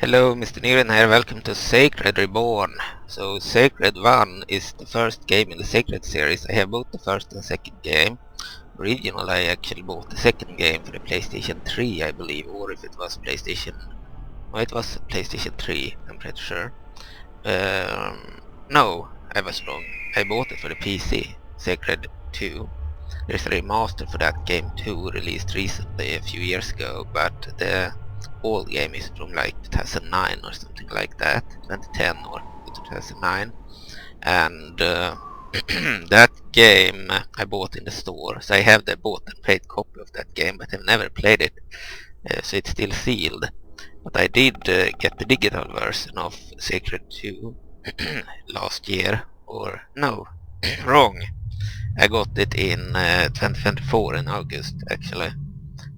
Hello, Mr. Niren here, welcome to Sacred Reborn. So Sacred 1 is the first game in the Sacred series. I have both the first and second game. Originally I actually bought the second game for the PlayStation 3, I believe, or if it was PlayStation... No, it was PlayStation 3, I'm pretty sure. No, I was wrong. I bought it for the PC, Sacred 2. There's a remaster for that game too, released recently, a few years ago, but the old game is from like 2009 or something like that, 2010 or 2009, and that game I bought in the store, so I have the bought and paid copy of that game, but I've never played it, so it's still sealed. But I did get the digital version of Sacred 2 last year, or no, wrong. I got it in 2024 in August actually.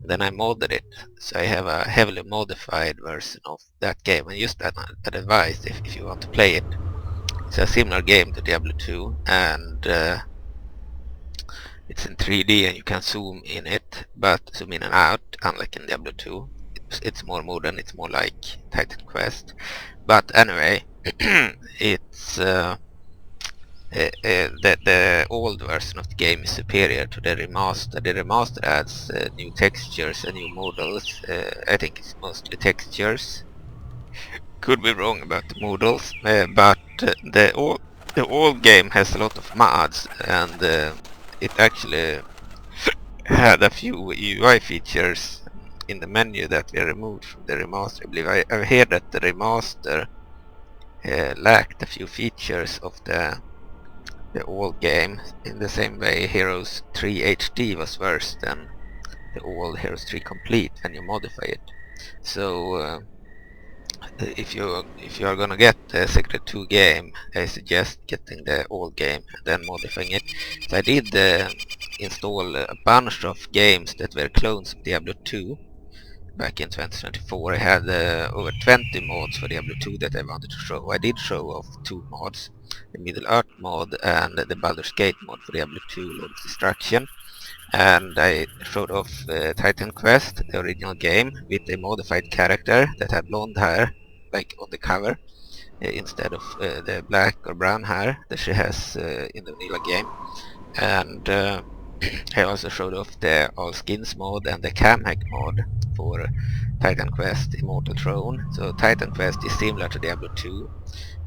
Then I modded it, so I have a heavily modified version of that game, and just that advice if you want to play it. It's a similar game to Diablo 2, and it's in 3D and you can zoom in it, but zoom in and out, unlike in Diablo 2. It's more modern, it's more like Titan Quest. But anyway, it's the old version of the game is superior to the remaster. The remaster adds new textures and new models. I think it's mostly textures. Could be wrong about the models, but the old game has a lot of mods, and it actually had a few UI features in the menu that were removed from the remaster. I believe I heard that the remaster lacked a few features of the old game, in the same way Heroes 3 HD was worse than the old Heroes 3 Complete when you modify it. So if you are gonna get the Sacred 2 game, I suggest getting the old game and then modifying it. So I did install a bunch of games that were clones of Diablo 2 back in 2024. I had over 20 mods for Diablo 2 that I wanted to show. I did show off 2 mods, the Middle Earth mod and the Baldur's Gate mod for Diablo 2 Lord of Destruction. And I showed off Titan Quest, the original game, with a modified character that had blonde hair, like on the cover, instead of the black or brown hair that she has in the vanilla game. And I also showed off the All Skins mod and the Cam Hack mod for Titan Quest Immortal Throne. So Titan Quest is similar to Diablo 2,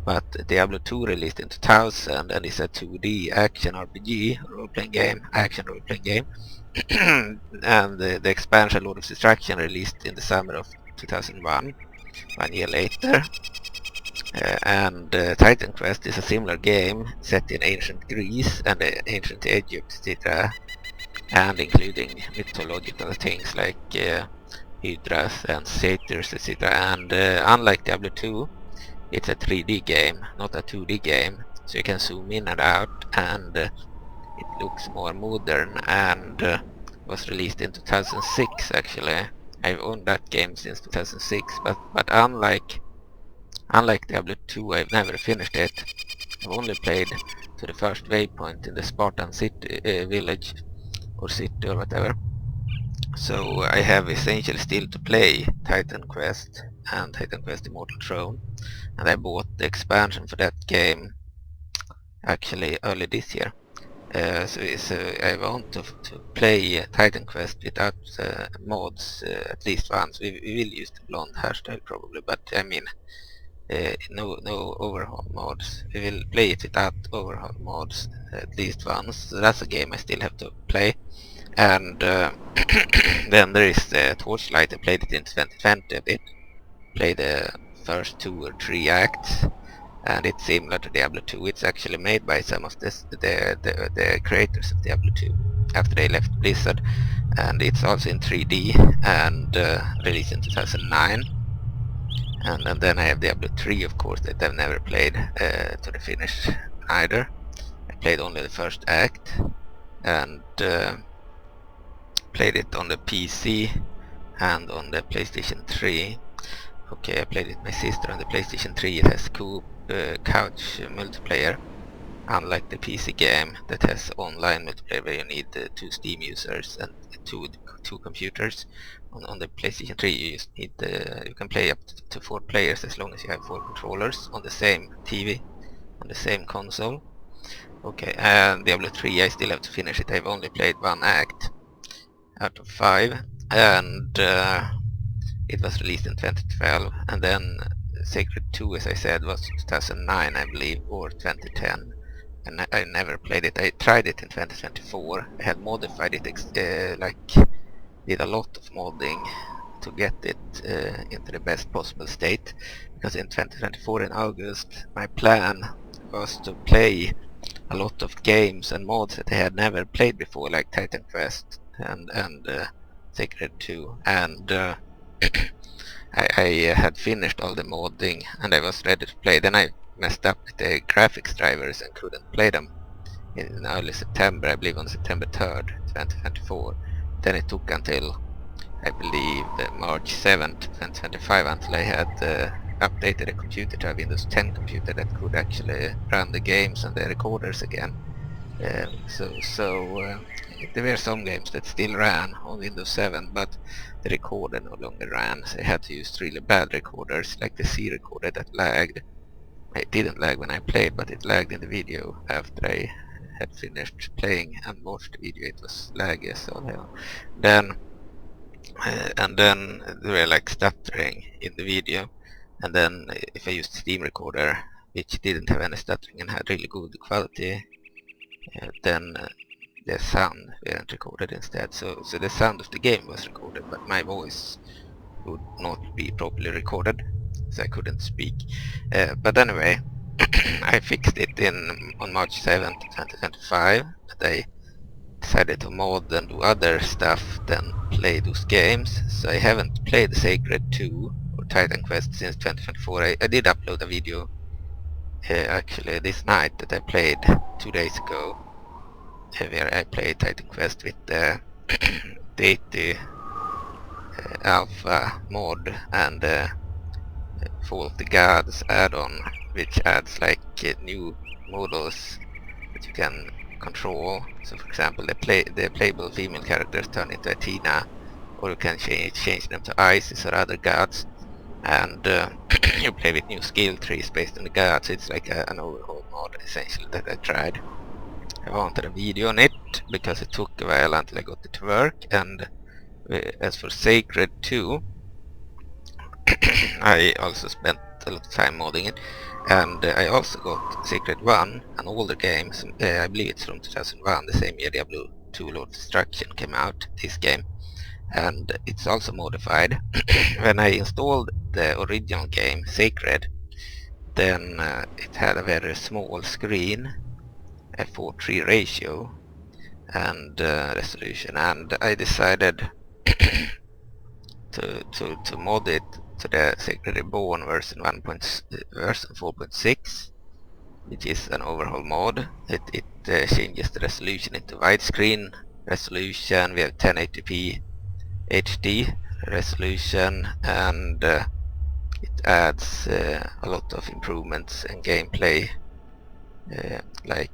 but Diablo 2 released in 2000 and is a 2D action RPG role-playing game, and the expansion Lord of Destruction released in the summer of 2001, 1 year later. And Titan Quest is a similar game set in ancient Greece and ancient Egypt, etc., and including mythological things like hydras and satyrs, etc. And unlike Diablo 2, it's a 3D game, not a 2D game, so you can zoom in and out, and it looks more modern, and was released in 2006 actually. I've owned that game since 2006, but unlike Diablo 2, I've never finished it. I've only played to the first waypoint in the Spartan city, village, or city or whatever. So I have essentially still to play Titan Quest and Titan Quest Immortal Throne, and I bought the expansion for that game actually early this year. So I want to play Titan Quest without mods at least once. We will use the blonde hairstyle probably, but I mean no overhaul mods. We will play it without overhaul mods at least once. So that's a game I still have to play. And then there is the Torchlight. I played it in 2020 a bit. Played the first 2 or 3 acts, and it's similar to Diablo 2. It's actually made by some of the creators of Diablo 2 after they left Blizzard, and it's also in 3D and released in 2009. And then I have Diablo 3, of course, that I've never played to the finish either. I played only the first act, and played it on the PC and on the PlayStation 3. Okay, I played it with my sister on the PlayStation 3. It has co-op couch multiplayer, unlike the PC game that has online multiplayer where you need 2 Steam users and two computers. On the PlayStation 3 you just need you can play up to 4 players as long as you have 4 controllers on the same TV, on the same console. Okay, and Diablo 3 I still have to finish it. I've only played 1 act out of 5, and it was released in 2012, and then Sacred 2, as I said, was 2009 I believe, or 2010, and I never played it. I tried it in 2024. I had modified it, did a lot of modding to get it into the best possible state, because in 2024 in August my plan was to play a lot of games and mods that I had never played before, like Titan Quest and Sacred 2, and I had finished all the modding and I was ready to play. Then I messed up with the graphics drivers and couldn't play them in early September, I believe on September 3rd, 2024. Then it took until, I believe, March 7th, 2025 until I had updated the computer to a Windows 10 computer that could actually run the games and the recorders again. There were some games that still ran on Windows 7, but the recorder no longer ran, so I had to use really bad recorders, like the C recorder that lagged. It didn't lag when I played, but it lagged in the video after I had finished playing and watched the video. It was laggy, so then they were like stuttering in the video, and then if I used Steam recorder, which didn't have any stuttering and had really good quality, then the sound weren't recorded instead. So the sound of the game was recorded, but my voice would not be properly recorded, so I couldn't speak. But anyway, I fixed it on March 7th, 2025, and I decided to mod and do other stuff than play those games. So I haven't played Sacred 2 or Titan Quest since 2024. I did upload a video actually this night that I played 2 days ago, where I played Titan Quest with the 80 alpha mod and Fall of the Gods add-on, which adds like new models that you can control. So for example, the playable female characters turn into Athena, or you can change them to Isis or other gods, and you play with new skill trees based on the gods. It's like an overhaul mod essentially that I tried. I wanted a video on it because it took a while until I got it to work, and as for Sacred 2, I also spent a lot of time modding it, and I also got Sacred 1, an older game, I believe it's from 2001, the same year Diablo 2 Lord of Destruction came out, this game, and it's also modified. When I installed the original game, Sacred, then it had a very small screen, a 4:3 ratio, and resolution, and I decided to mod it to the Sacred Reborn version 4.6, which is an overhaul mod. It changes the resolution into widescreen resolution. We have 1080p HD resolution, and it adds a lot of improvements in gameplay, like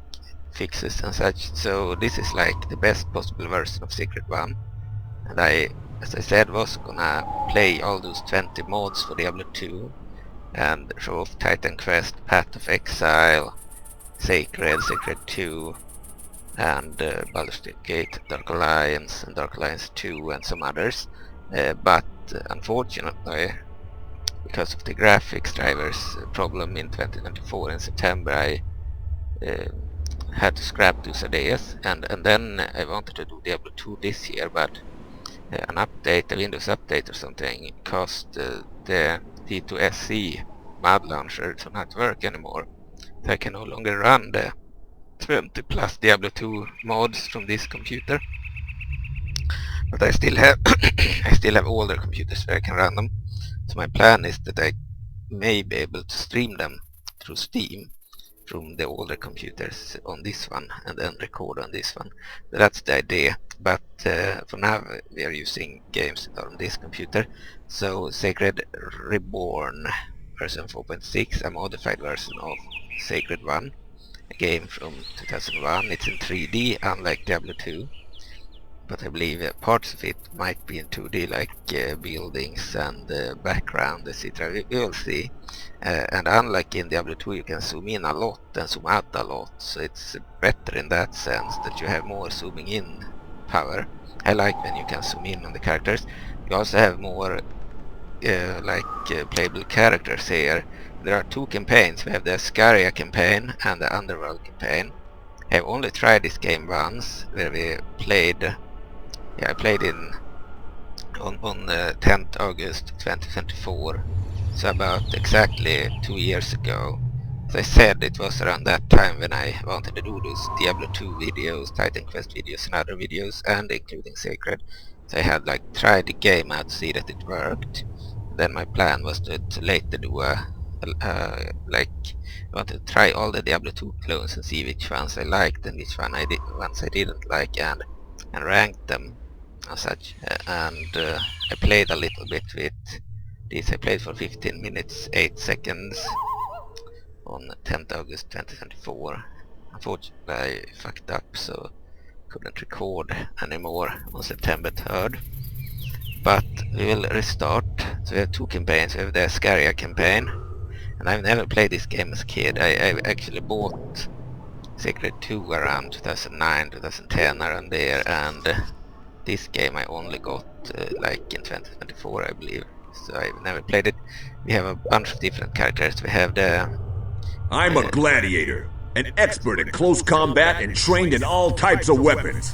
fixes and such. So this is like the best possible version of Sacred 1, and I, as I said, was gonna play all those 20 mods for Diablo 2 and show off Titan Quest, Path of Exile, Sacred 2, and Baldur's Gate, Dark Alliance, and Dark Alliance 2, and some others. But unfortunately, because of the graphics drivers problem in 2024 in September, I had to scrap those ideas, and then I wanted to do Diablo 2 this year, but an update, a Windows update or something, caused the D2SC mod launcher to not work anymore. So I can no longer run the 20 plus Diablo 2 mods from this computer. But I still have I still have older computers where I can run them. So my plan is that I may be able to stream them through Steam from the older computers on this one and then record on this one. So that's the idea. But for now we are using games that are on this computer. So Sacred Reborn version 4.6, a modified version of Sacred 1, a game from 2001. It's in 3D, unlike Diablo 2, but I believe parts of it might be in 2D, like buildings and background, etc. We will see. And unlike in Diablo 2, you can zoom in a lot and zoom out a lot, so it's better in that sense that you have more zooming in power. I like when you can zoom in on the characters. You also have more playable characters here. There are 2 campaigns. We have the Scaria campaign and the Underworld campaign. I have only tried this game once, where we played. I played on 10th August 2024, so about exactly 2 years ago. As I said, it was around that time when I wanted to do those Diablo 2 videos, Titan Quest videos and other videos, and including Sacred. So I had tried the game out to see that it worked. Then my plan was to later do I wanted to try all the Diablo 2 clones and see which ones I liked and which ones I didn't like, and rank them and such. I played a little bit with this. I played for 15 minutes 8 seconds on 10th August 2024. Unfortunately I fucked up, so couldn't record anymore on September 3rd. But we will restart. So we have 2 campaigns. We have the Scaria campaign, and I've never played this game as a kid. I actually bought Sacred 2 around 2009, 2010, around there, and this game I only got in 2024, I believe. So I've never played it. We have a bunch of different characters. We have I'm a gladiator, an expert in close combat and trained in all types of weapons.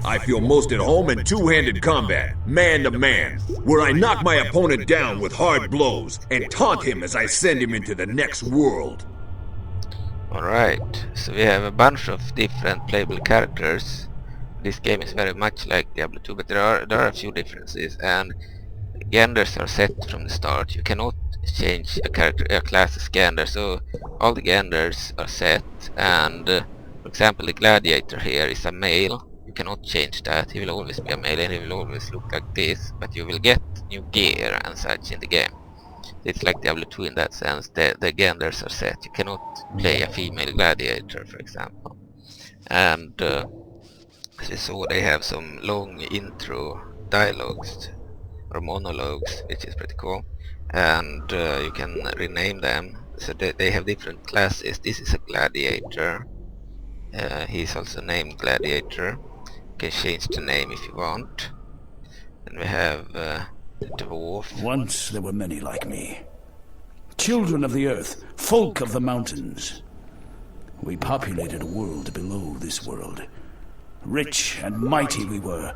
I feel most at home in two-handed combat, man to man, where I knock my opponent down with hard blows and taunt him as I send him into the next world. Alright, so we have a bunch of different playable characters. This game is very much like Diablo 2, but there are a few differences, and genders are set from the start. You cannot change a class's gender, so all the genders are set, and for example the gladiator here is a male. You cannot change that. He will always be a male and he will always look like this, but you will get new gear and such in the game. It's like Diablo 2 in that sense. The genders are set. You cannot play a female gladiator, for example. And as you saw, they have some long intro dialogues or monologues, which is pretty cool. And you can rename them. So they have different classes. This is a gladiator. He's also named Gladiator. You can change the name if you want. Then we have the dwarf. Once there were many like me. Children of the earth, folk of the mountains. We populated a world below this world. Rich and mighty we were,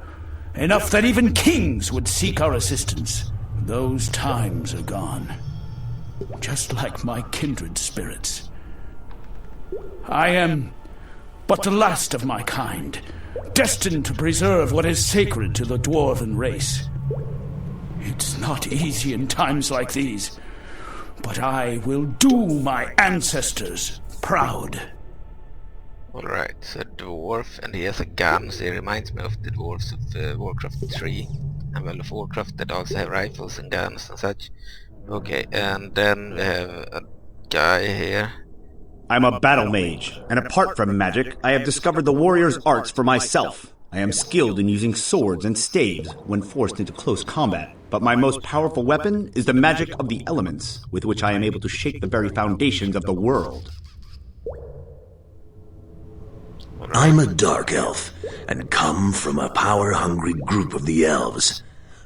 enough that even kings would seek our assistance. Those times are gone, just like my kindred spirits. I am but the last of my kind, destined to preserve what is sacred to the dwarven race. It's not easy in times like these, but I will do my ancestors proud. Alright, so dwarf, and he has a gun, so he reminds me of the dwarves of Warcraft 3 and World of Warcraft that also have rifles and guns and such. Okay, and then we have a guy here. I'm a battle mage, and apart from magic, I have discovered the warrior's arts for myself. I am skilled in using swords and staves when forced into close combat, but my most powerful weapon is the magic of the elements, with which I am able to shake the very foundations of the world. I'm a dark elf, and come from a power-hungry group of the elves.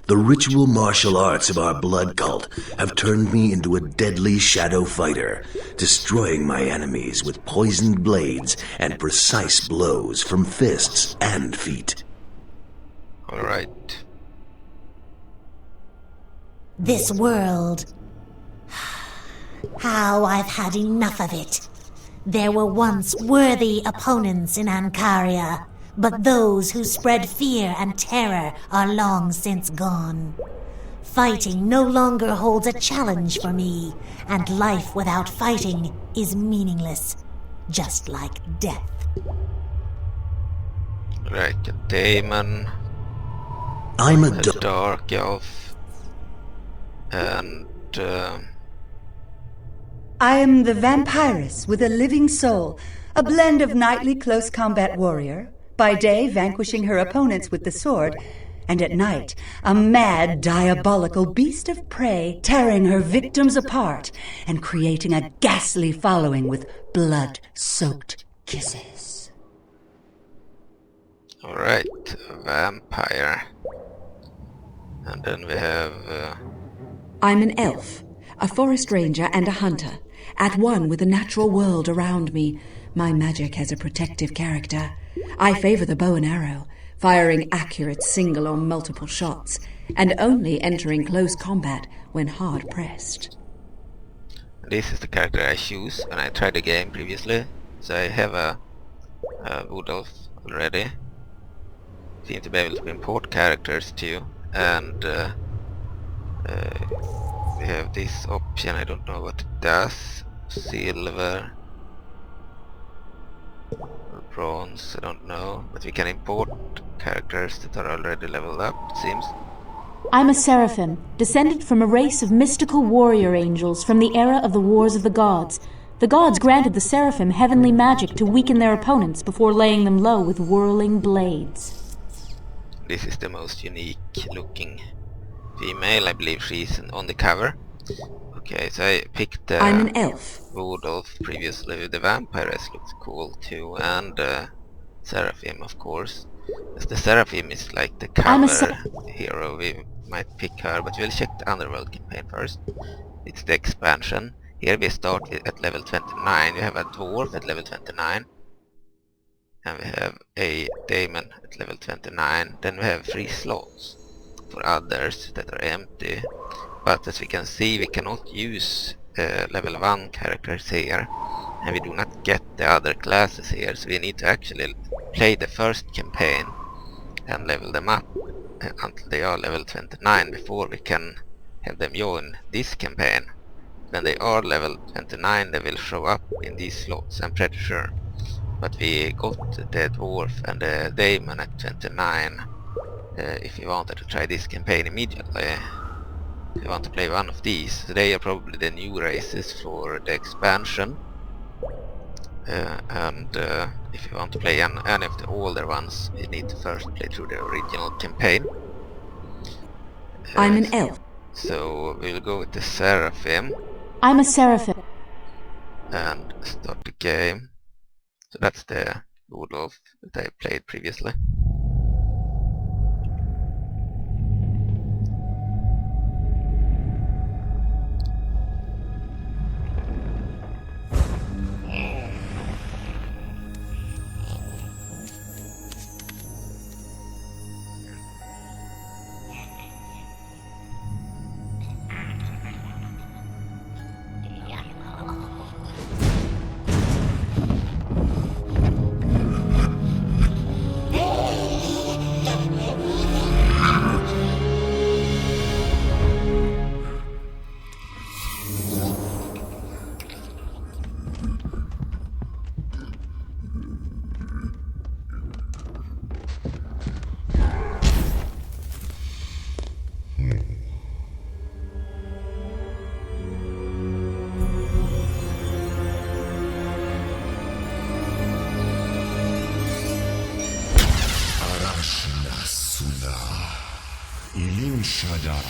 The ritual martial arts of our blood cult have turned me into a deadly shadow fighter, destroying my enemies with poisoned blades and precise blows from fists and feet. Alright. This world. How I've had enough of it. There were once worthy opponents in Ancaria, but those who spread fear and terror are long since gone. Fighting no longer holds a challenge for me, and life without fighting is meaningless, just like death. Like a demon. I'm a dark elf. And I am the vampirus with a living soul, a blend of knightly close combat warrior, by day vanquishing her opponents with the sword, and at night a mad, diabolical beast of prey tearing her victims apart and creating a ghastly following with blood-soaked kisses. Alright, vampire. And then we have... I'm an elf, a forest ranger and a hunter, at one with the natural world around me. My magic has a protective character. I favor the bow and arrow, firing accurate single or multiple shots, and only entering close combat when hard pressed. This is the character I choose when I tried the game previously. So I have a wood elf already. Seem to be able to import characters too, and we have this option. I don't know what it does. Silver or bronze, I don't know, but we can import characters that are already leveled up, it seems. I'm a Seraphim, descended from a race of mystical warrior angels from the era of the Wars of the Gods. The gods granted the Seraphim heavenly magic to weaken their opponents before laying them low with whirling blades. This is the most unique looking female. I believe she's on the cover. Okay, so I picked the I'm an elf. wood elf previously. The vampiress looks cool too, and Seraphim, of course. As the Seraphim is like the cover hero, we might pick her, but we'll check the Underworld campaign first. It's the expansion. Here we start at level 29. We have a dwarf at level 29. And we have a demon at level 29. Then we have 3 slots for others that are empty. But as we can see, we cannot use level 1 characters here. And we do not get the other classes here. So we need to actually play the first campaign and level them up until they are level 29 before we can have them join this campaign. When they are level 29, they will show up in these slots, I'm pretty sure. But we got the dwarf and the demon at 29 if you wanted to try this campaign immediately. If you want to play one of these, they are probably the new races for the expansion. If you want to play any of the older ones, you need to first play through the original campaign. I'm an elf. So we'll go with the Seraphim. I'm a Seraphim. And start the game. So that's the wood elf that I played previously. Ilim Shadar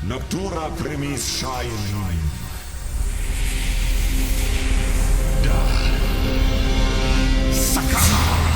Noctura Premis Shayin Da Sakama.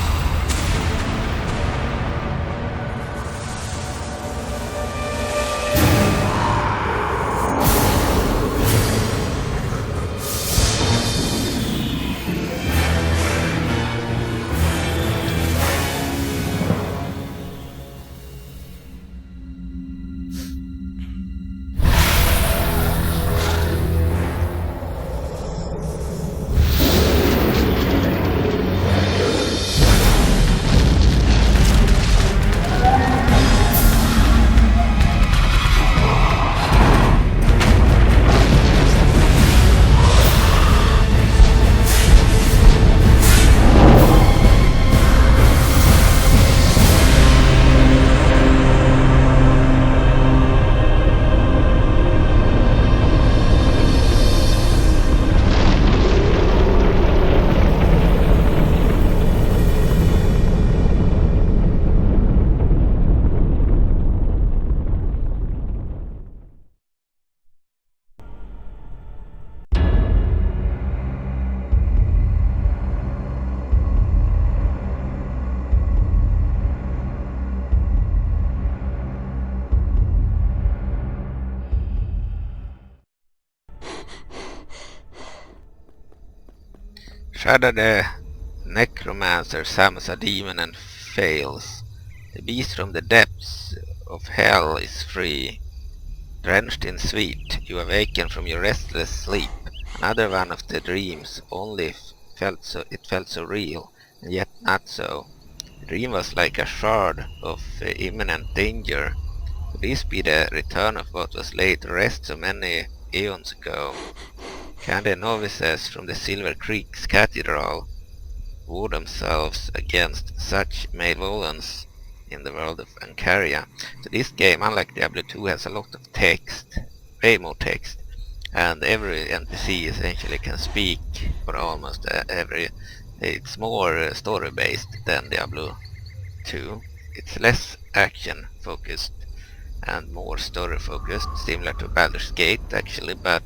Shada the necromancer summons a demon and fails. The beast from the depths of hell is free. Drenched in sweat, you awaken from your restless sleep. Another one of the dreams, only felt so real, and yet not so. The dream was like a shard of imminent danger. Could this be the return of what was laid to rest so many eons ago? Can the novices from the Silver Creek's cathedral war themselves against such malevolence in the world of Ancaria? So this game, unlike Diablo 2, has a lot of text, way more text, and every NPC essentially can speak, or almost every. It's more story based than Diablo 2. It's less action focused and more story focused, similar to Baldur's Gate actually, but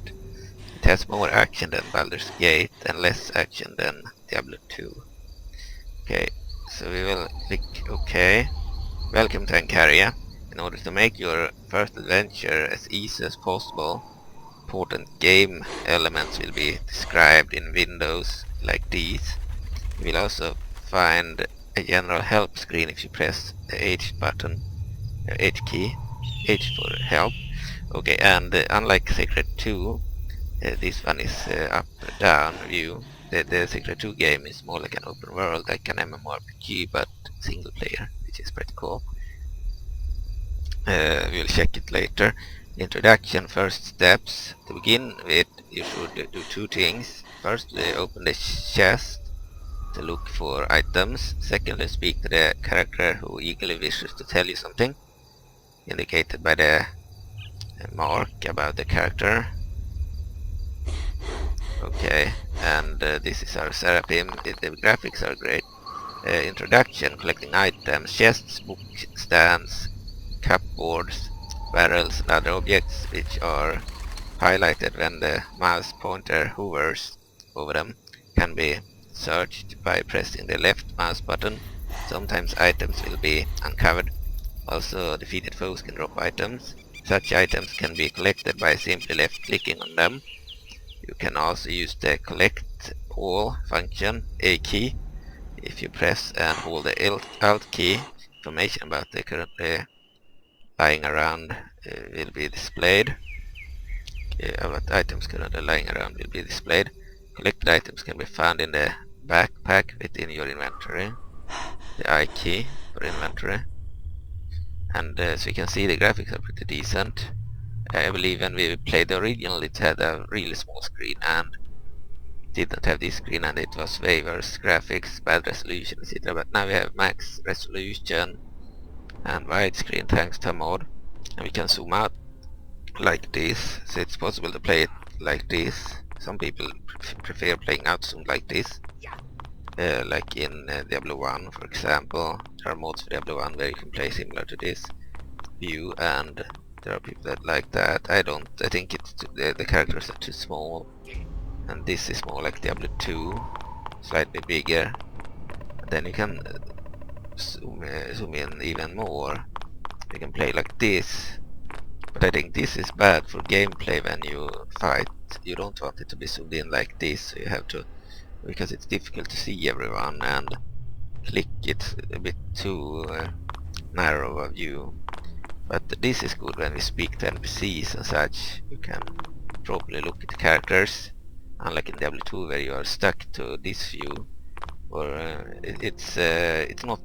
it has more action than Baldur's Gate and less action than Diablo 2. Okay, so we will click OK. Welcome to Ancaria. In order to make your first adventure as easy as possible, important game elements will be described in windows like these. You will also find a general help screen if you press the H button, H key, H for help. Okay, and unlike Sacred 2, this one is up-down view. The Sacred 2 game is more like an open world, like an MMORPG, but single player, which is pretty cool. We'll check it later. Introduction, first steps. To begin with, you should do two things. First, open the chest to look for items. Secondly, speak to the character who eagerly wishes to tell you something, indicated by the mark about the character. Okay, and this is our Seraphim. The graphics are great. Introduction, collecting items, chests, book stands, cupboards, barrels and other objects which are highlighted when the mouse pointer hovers over them, can be searched by pressing the left mouse button. Sometimes items will be uncovered. Also, defeated foes can drop items. Such items can be collected by simply left clicking on them. You can also use the collect all function, A key. If you press and hold the Alt key, information about the currently lying around will be displayed. What items currently lying around will be displayed. Collected items can be found in the backpack within your inventory. The I key for inventory. And so you can see the graphics are pretty decent. I believe when we played the original it had a really small screen and it didn't have this screen and it was way worse graphics, bad resolution, etc. But now we have max resolution and widescreen thanks to a mod, and we can zoom out like this, so it's possible to play it like this. Some people prefer playing out zoomed like this, like in Diablo 1 for example. There are mods for Diablo 1 where you can play similar to this view, and there are people that like that. I don't. I think it's the characters are too small, and this is more like Diablo 2, slightly bigger. And then you can zoom in even more. You can play like this, but I think this is bad for gameplay when you fight. You don't want it to be zoomed in like this, so you have to, because it's difficult to see everyone, and click it a bit too narrow a view. But this is good when we speak to NPCs and such. You can properly look at the characters, unlike in Diablo 2 where you are stuck to this view. Or it's not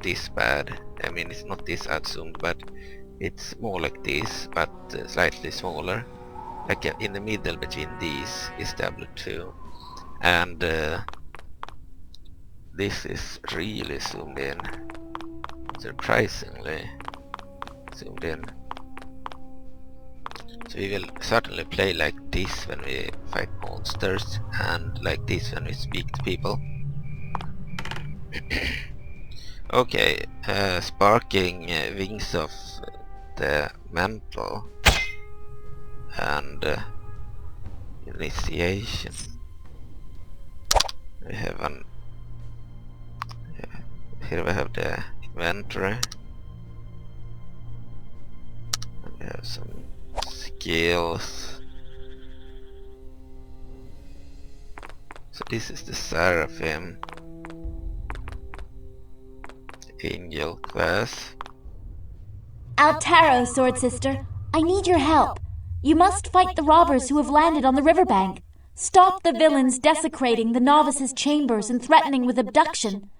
this bad. I mean, it's not this outzoomed, but it's more like this, but slightly smaller. Like in the middle between these is Diablo 2, and this is really zoomed in, surprisingly zoomed in. So we will certainly play like this when we fight monsters, and like this when we speak to people. Okay, sparking wings of the mental and initiation. We have an here we have the inventory. And we have some skills. So this is the Seraphim Angel class. Altaro, Sword Sister, I need your help. You must fight the robbers who have landed on the riverbank. Stop the villains desecrating the novices' chambers and threatening with abduction.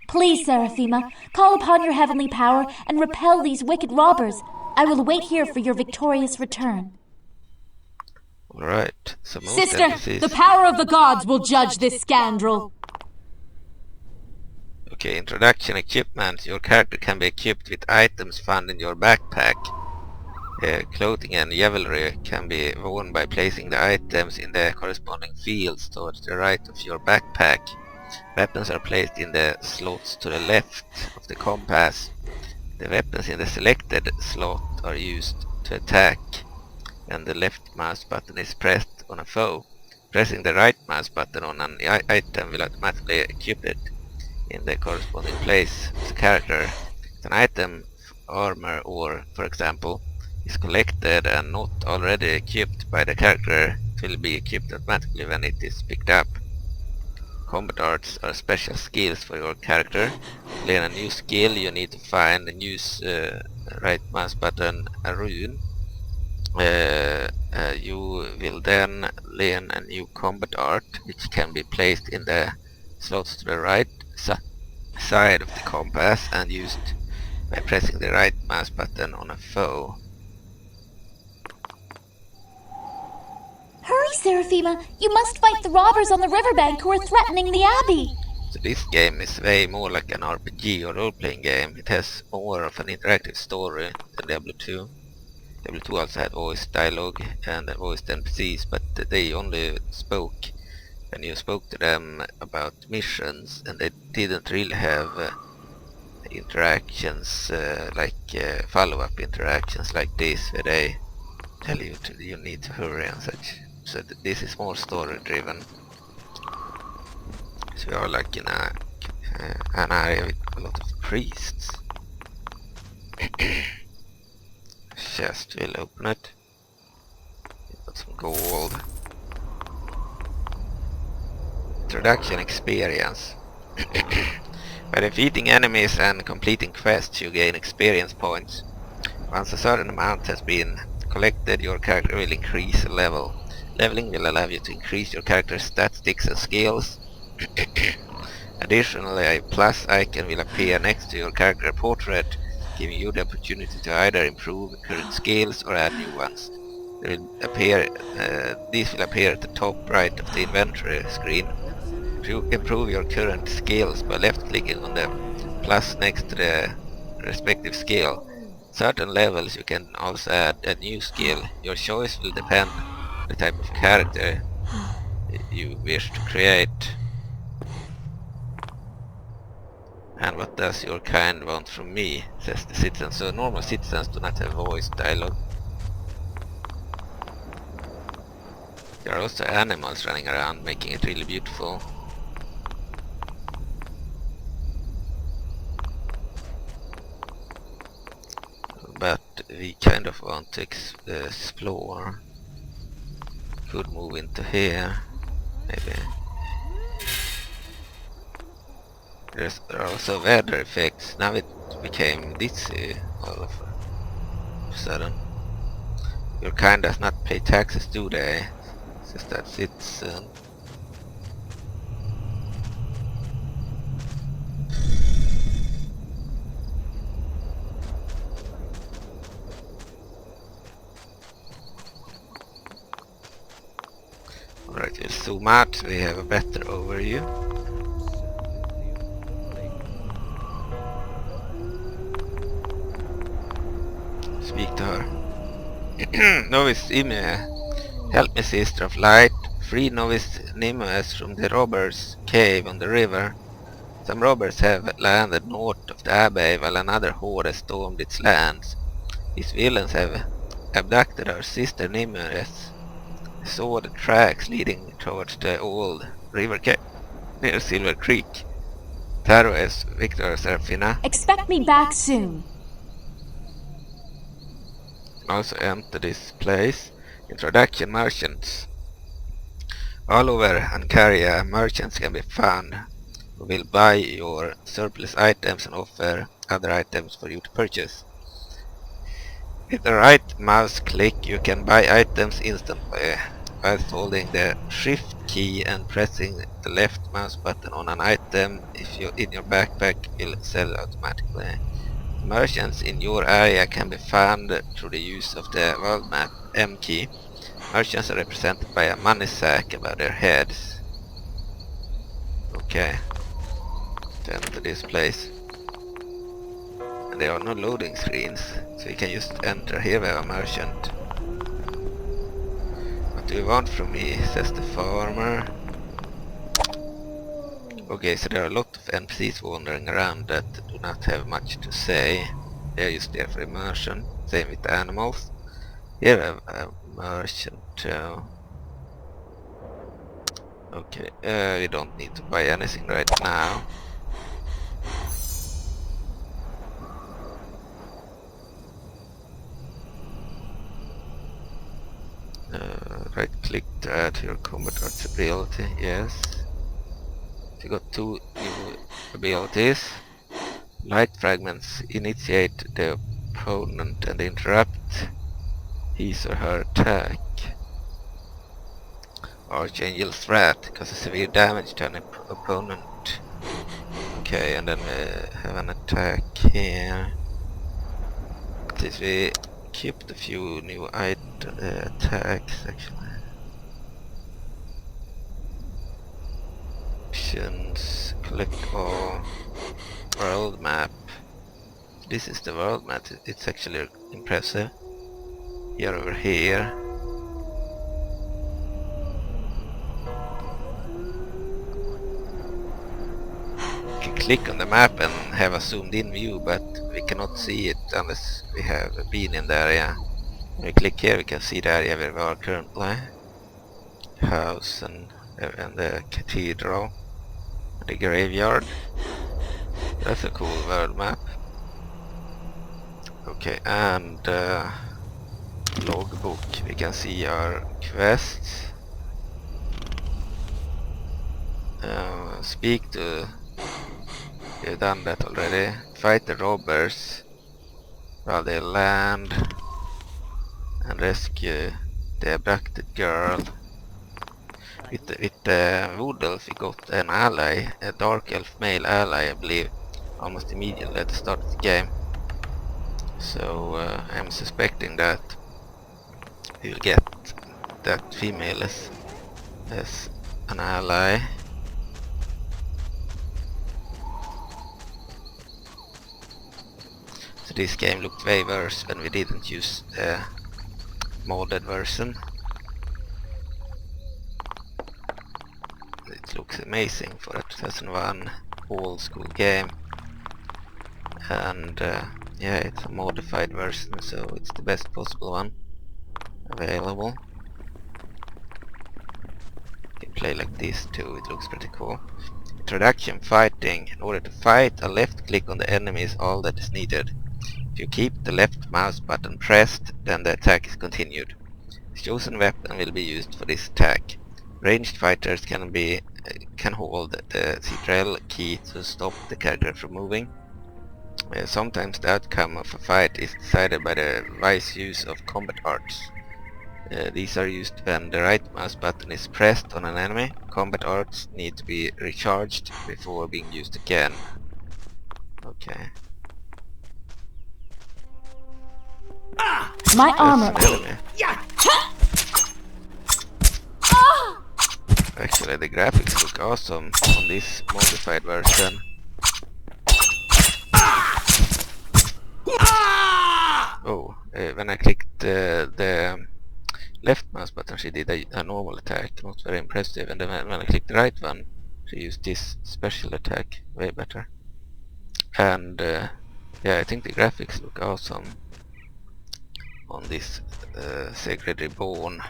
Please, Seraphima, call upon your heavenly power and repel these wicked robbers. I will wait here for your victorious return. Alright, so most Sister, NPCs. the power of the gods will judge this scoundrel. Okay, introduction equipment. Your character can be equipped with items found in your backpack. Clothing and jewelry can be worn by placing the items in the corresponding fields towards the right of your backpack. Weapons are placed in the slots to the left of the compass. The weapons in the selected slot are used to attack, and the left mouse button is pressed on a foe. Pressing the right mouse button on an item will automatically equip it in the corresponding place of the character. If an item, armor or, for example, is collected and not already equipped by the character, it will be equipped automatically when it is picked up. Combat arts are special skills for your character. To learn a new skill, you need to find and use right mouse button a rune. You will then learn a new combat art, which can be placed in the slots to the right side of the compass and used by pressing the right mouse button on a foe. Hurry, Seraphima! You must fight the robbers on the riverbank who are threatening the abbey! So this game is way more like an RPG or role-playing game. It has more of an interactive story than Diablo 2. Diablo 2 also had voice dialogue and voiced NPCs, but they only spoke when you spoke to them about missions, and they didn't really have interactions like follow-up interactions like this, where they tell you you need to hurry and such. So this is more story-driven. So we are like in an area with a lot of priests. Chest, we'll open it. Got some gold. Introduction experience. By defeating enemies and completing quests, you gain experience points. Once a certain amount has been collected, your character will increase a level. Leveling will allow you to increase your character's statistics and skills. Additionally, a plus icon will appear next to your character portrait, giving you the opportunity to either improve current skills or add new ones. These will appear at the top right of the inventory screen. Improve your current skills by left-clicking on the plus next to the respective skill. Certain levels you can also add a new skill. Your choice will depend on the type of character you wish to create. And what does your kind want from me, says the citizen. So normal citizens do not have voice dialogue. There are also animals running around, making it really beautiful. But we kind of want to explore. Could move into here, maybe. There are also weather effects. Now it became ditzy all of a sudden. Your kind does not pay taxes, do they? Says that citizen. Alright, we'll zoom out so we have a better overview. Speak to her. Novice Ymir, help me, sister of light. Free novice Nimues from the robbers' cave on the river. Some robbers have landed north of the abbey while another horde has stormed its lands. These villains have abducted our sister Nimues. I saw the tracks leading towards the old river near Silver Creek. Taro is Victor Seraphina. Expect me back soon. Also enter this place. Introduction merchants. All over Ancaria, merchants can be found who will buy your surplus items and offer other items for you to purchase. With the right mouse click you can buy items instantly. By holding the shift key and pressing the left mouse button on an item if you're in your backpack will sell automatically. Merchants in your area can be found through the use of the world map M key. Merchants are represented by a money sack above their heads. Okay. To enter this place. And there are no loading screens, so you can just enter here with a merchant. What do you want from me? Says the farmer. Okay, so there are a lot of NPCs wandering around that do not have much to say. They're just there for immersion. Same with the animals. Here we have a merchant too. Okay, we don't need to buy anything right now. Right click to add to your combat arts ability, yes. You got 2 new abilities. Light fragments initiate the opponent and interrupt his or her attack. Archangel's Threat causes severe damage to an opponent. Okay, and then we have an attack here. At least we kept a few new attacks actually. Options, collect all, world map. This is the world map, it's actually impressive. Here over here. You can click on the map and have a zoomed in view, but we cannot see it unless we have been in the area. When we click here we can see the area where we are currently. House and the cathedral. The graveyard. That's a cool world map. Okay, and logbook. We can see our quests. Speak to... We've done that already. Fight the robbers while they land. And rescue the abducted girl. With the Wood Elf we got an ally, a Dark Elf male ally I believe, almost immediately at the start of the game. So I'm suspecting that we'll get that female as an ally. So this game looked way worse when we didn't use the modded version. It looks amazing for a 2001 old school game, and yeah, it's a modified version, so it's the best possible one available. You can play like this too, it looks pretty cool. Introduction: fighting. In order to fight, a left click on the enemy is all that is needed. If you keep the left mouse button pressed, then the attack is continued. The chosen weapon will be used for this attack. Ranged fighters can hold the Ctrl key to stop the character from moving. Sometimes the outcome of a fight is decided by the wise use of combat arts. These are used when the right mouse button is pressed on an enemy. Combat arts need to be recharged before being used again. Okay. My armor. Actually, the graphics look awesome on this modified version. Oh, when I clicked the left mouse button she did a normal attack, not very impressive, and then when I clicked the right one she used this special attack, way better. And yeah, I think the graphics look awesome on this Sacred Reborn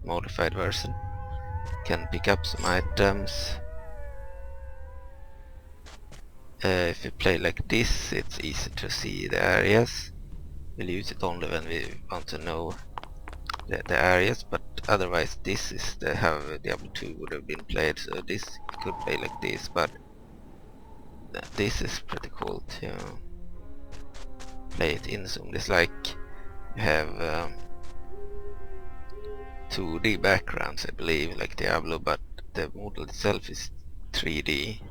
modified version. Can pick up some items. If you play like this, it's easy to see the areas. We'll use it only when we want to know the areas, but otherwise this is how Diablo 2 would have been played, so this could play like this, but this is pretty cool to play it in zoom. It's like you have 2D backgrounds, I believe, like Diablo, but the model itself is 3D.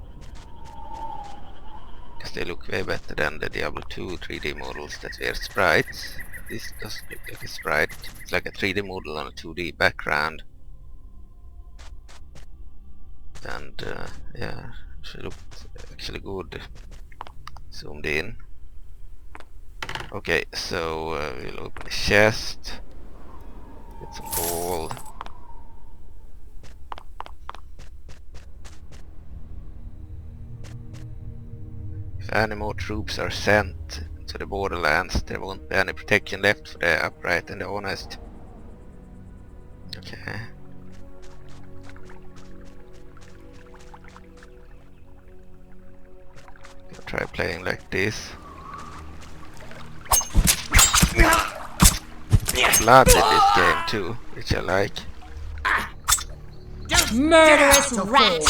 Because they look way better than the Diablo 2 3D models that were sprites. This doesn't look like a sprite, it's like a 3D model on a 2D background. And yeah, she looked actually good zoomed in. Okay, so we'll open the chest, get some gold. If any more troops are sent to the borderlands, there won't be any protection left for the upright and the honest. Okay. I'll try playing like this. Blood in this game too, which I like. Murderous rat!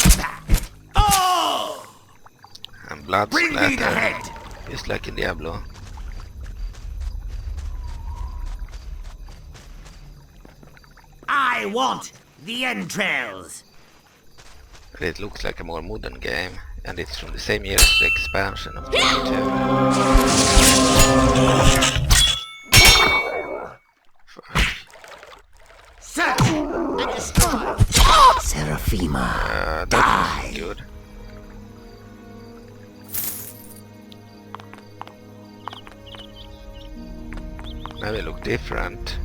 And blood splatter, just like in Diablo. I want the entrails. But it looks like a more modern game, and it's from the same year as the expansion of Diablo 2. Search and destroy. Seraphima, that's good. Now they look different.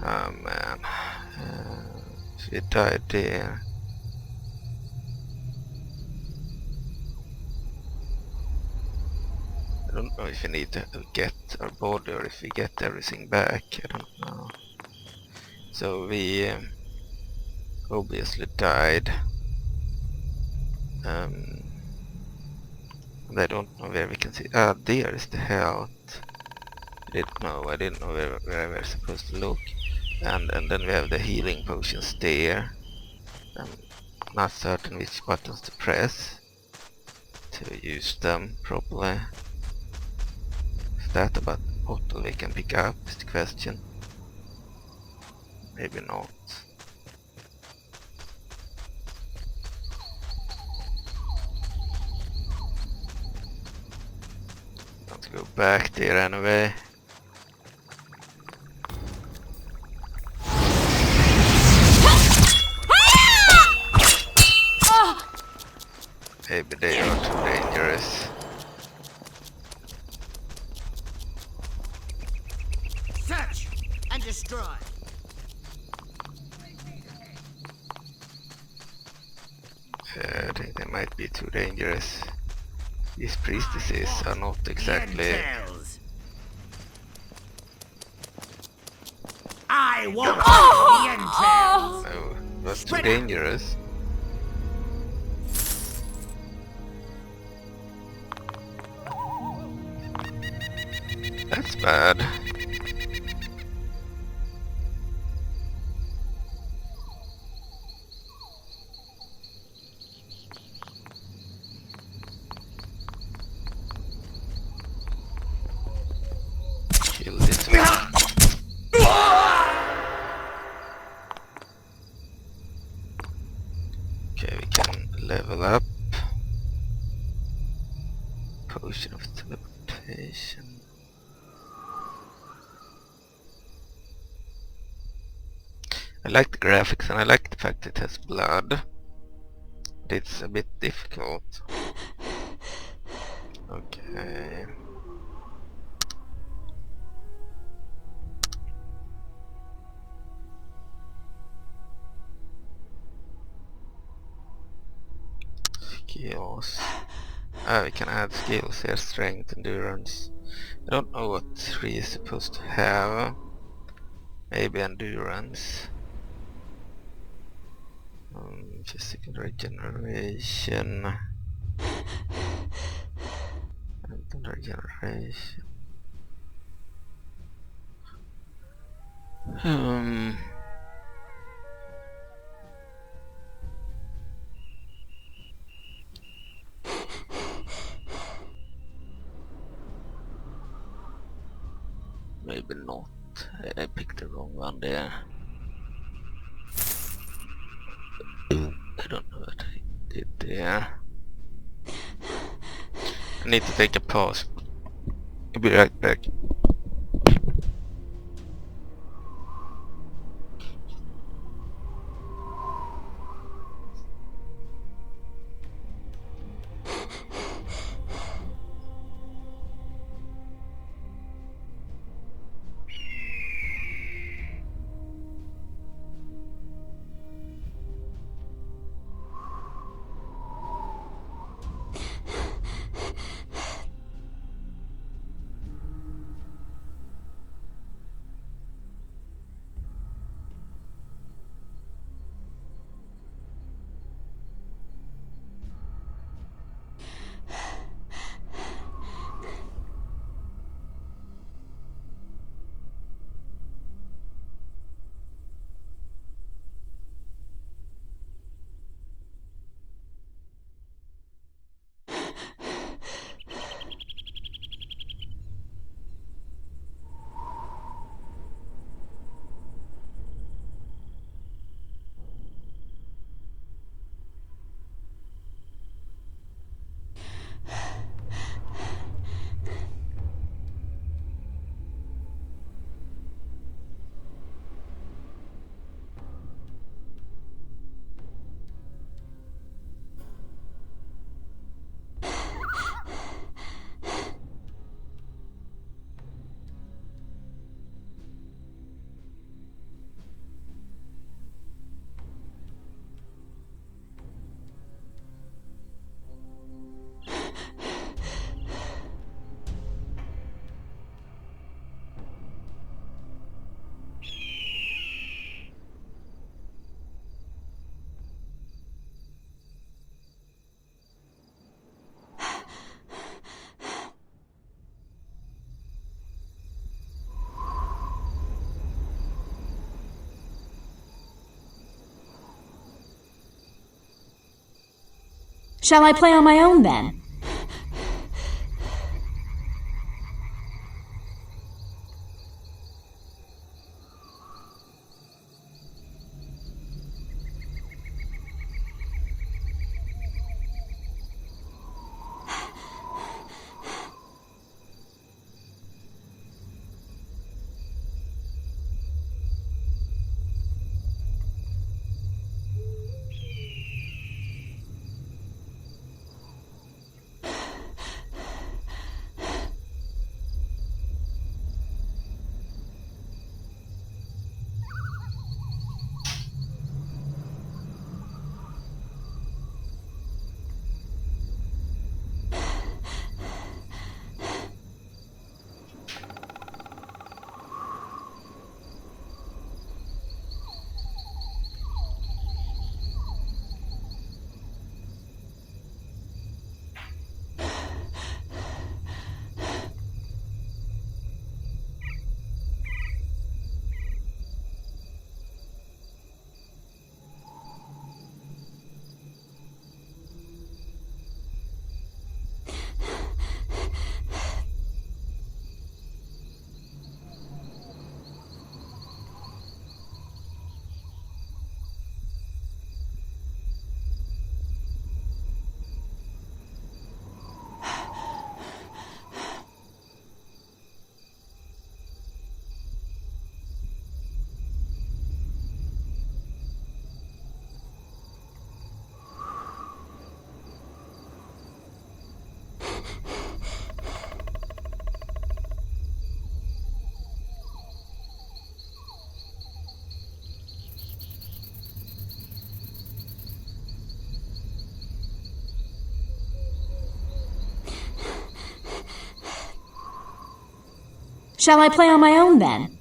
Oh man, she died there. I don't know if we need to get our body or if we get everything back, I don't know. So we obviously died. And I don't know where we can see. Ah, there is the health. I didn't know where I was supposed to look. And then we have the healing potions there. I'm not certain which buttons to press to use them properly. Is that a bottle we can pick up is the question. Maybe not. Let's go back there anyway. Maybe they are too dangerous. search and destroy. I think they might be too dangerous. These priestesses are not exactly... I want the entrails! No, not too dangerous. That's bad. Kill this one. Okay, we can level up. Potion of teleportation. I like the graphics and I like the fact it has blood. But it's a bit difficult. Okay. Skills. We can add skills here, strength, endurance. I don't know what 3 is supposed to have. Maybe endurance. Physical regeneration. And regeneration. Maybe not. I picked the wrong one there. I don't know what I did there. I need to take a pause. I'll be right back. Shall I play on my own then? Shall I play on my own then?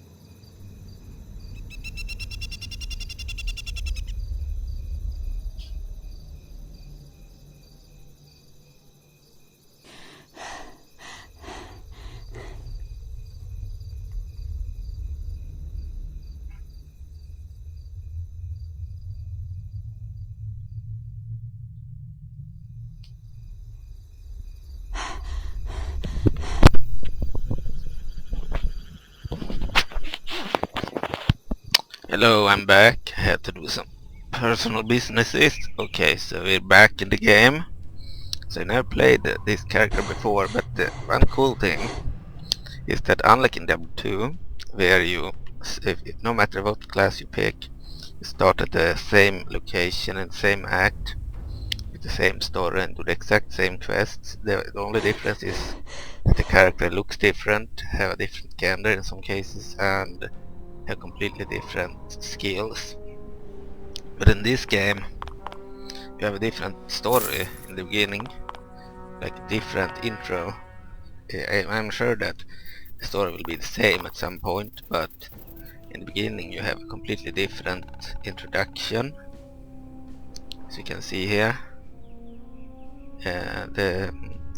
Hello, I'm back. I had to do some personal businesses. Okay, so we're back in the game. So I never played this character before, but one cool thing is that unlike in Diablo 2, where you, no matter what class you pick, you start at the same location and same act, with the same story and do the exact same quests. The only difference is that the character looks different, have a different gender in some cases, and have completely different skills. But in this game, you have a different story in the beginning, like a different intro. I'm sure that the story will be the same at some point, but in the beginning you have a completely different introduction. As you can see here, the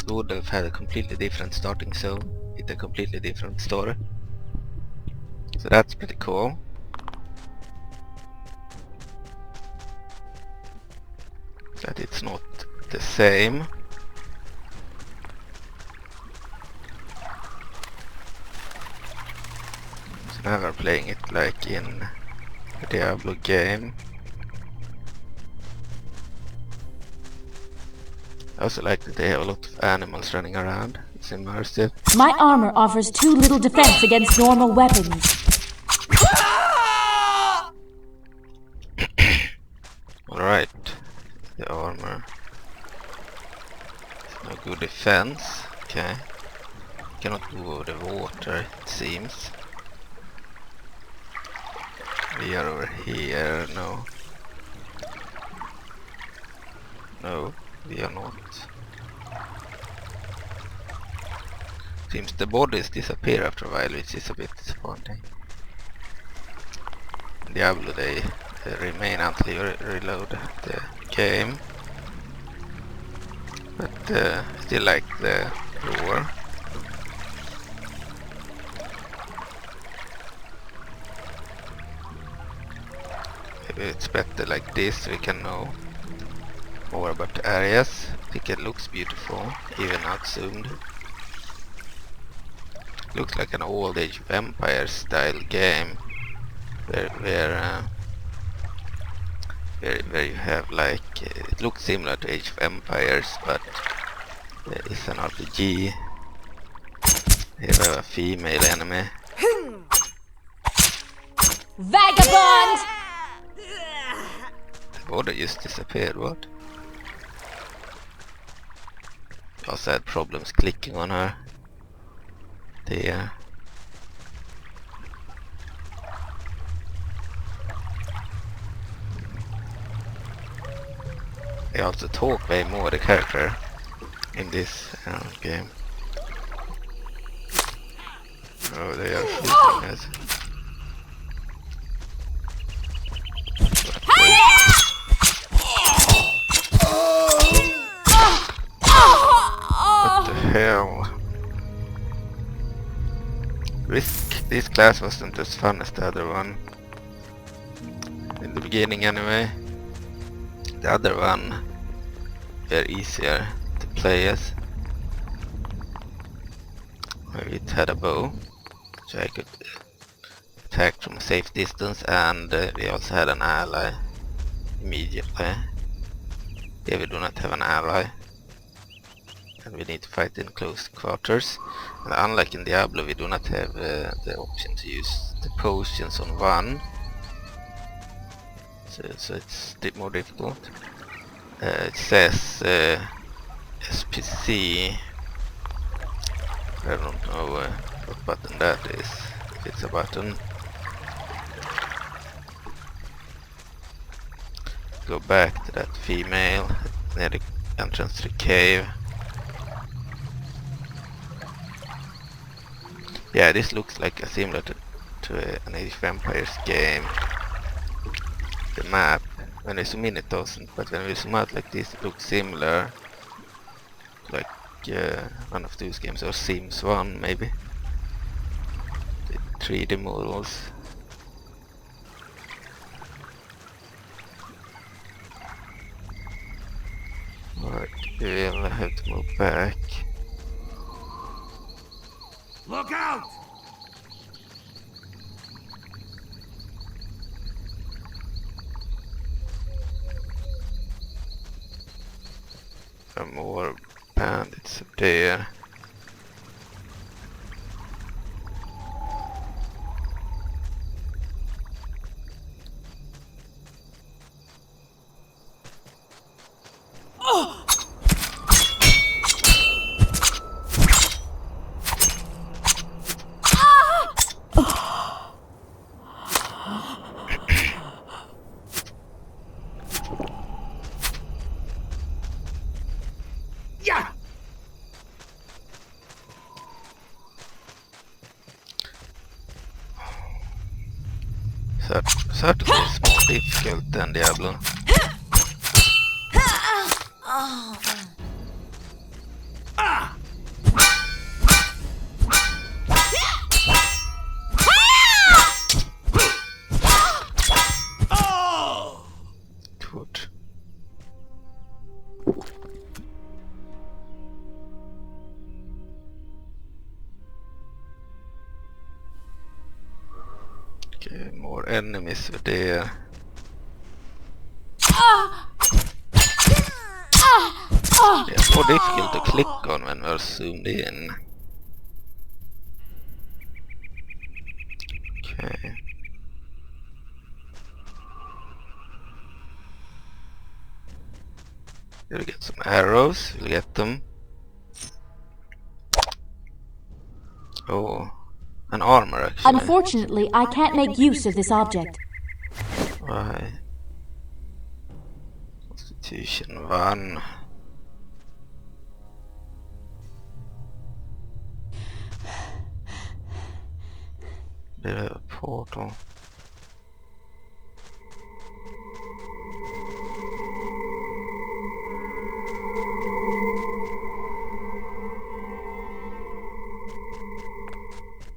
Wood Elf had a completely different starting zone with a completely different story. So that's pretty cool. That it's not the same. So now we're playing it like in a Diablo game. I also like that they have a lot of animals running around. It's immersive. My armor offers too little defense against normal weapons. Alright, the armor. No good defense. Okay. Cannot go over the water, it seems. We are over here, no. No, we are not. Seems the bodies disappear after a while, which is a bit disappointing. In Diablo they remain until you reload the game. But I still like the lore. Maybe it's better like this, we can know more about the areas. I think it looks beautiful, even outzoomed. Looks like an old Age of Empires style game, where you have like, it looks similar to Age of Empires, but it's an RPG. Here we have a female enemy. Vagabond! The border just disappeared, what? Also had problems clicking on her. There. They also talk way more, the character, in this game. Oh, they are shooting us. What the hell? This class wasn't as fun as the other one. In the beginning anyway. The other one were easier to play as. Maybe it had a bow, so I could attack from a safe distance, and we also had an ally immediately. Here we do not have an ally, and we need to fight in close quarters. And unlike in Diablo, we do not have the option to use the potions on one, so it's more difficult. It says SPC. I don't know what button that is, if it's a button. Go back to that female near the entrance to the cave. Yeah, this looks like similar to an Age of Empires game. The map, when we zoom in it doesn't, but when we zoom out like this it looks similar. Like one of those games, or Sims 1 maybe. The 3D models. Right, we'll have to move back. Look out! There are more bandits up there. Certainly it's more difficult than Diablo. Good. Okay, more enemies over there. It's more difficult to click on when we're zoomed in. Okay. We'll get some arrows, we'll get them. Oh, an armor actually. Unfortunately, I can't make use of this object. Why? Constitution 1. There are a portal.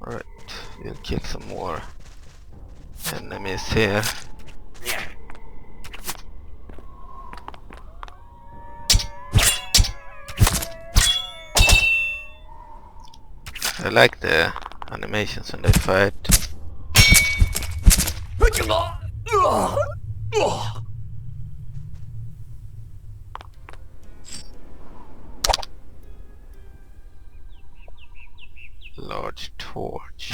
Alright, we'll kill some more enemies here. I like the animations when they fight. Large torch.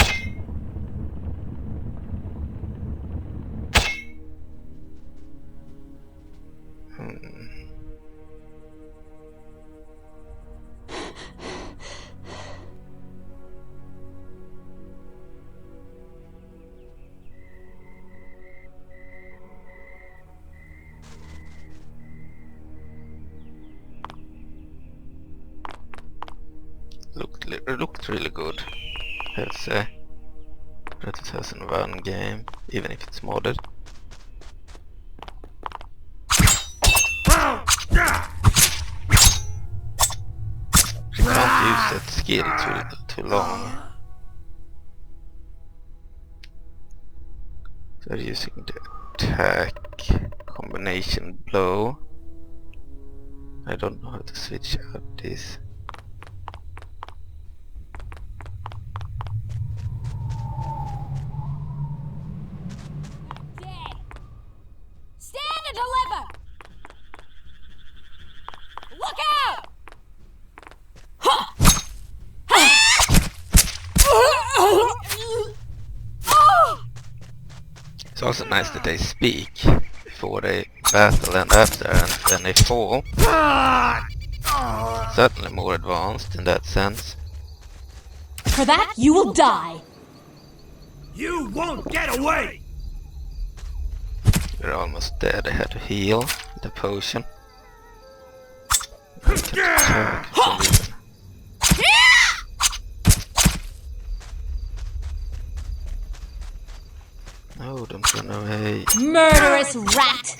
Looked really good, I'd say, for a 2001 game, even if it's modded. You can't use that skill too long. So they're using the attack combination blow. I don't know how to switch out this. It's also nice that they speak before they battle and after, and then they fall. Certainly more advanced in that sense. For that, you will die! You won't get away! We're almost dead. I had to heal with a potion. I kept attack for some reason. No, don't run away. Murderous rat!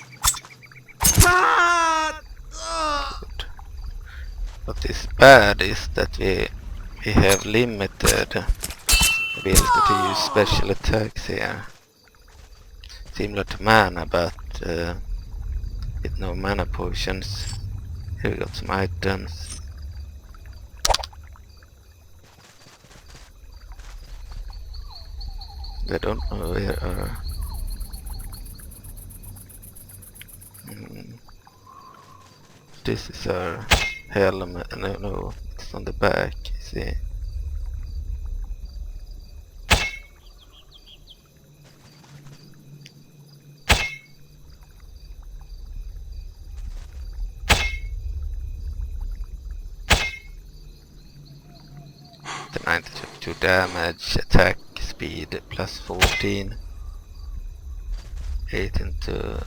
Good. What is bad is that we have limited ability to use special attacks here. Similar to mana, but with no mana potions. Here we got some items. I don't know where this is our helmet. No, it's on the back. See. The 92 damage, attack speed plus 14, 8 into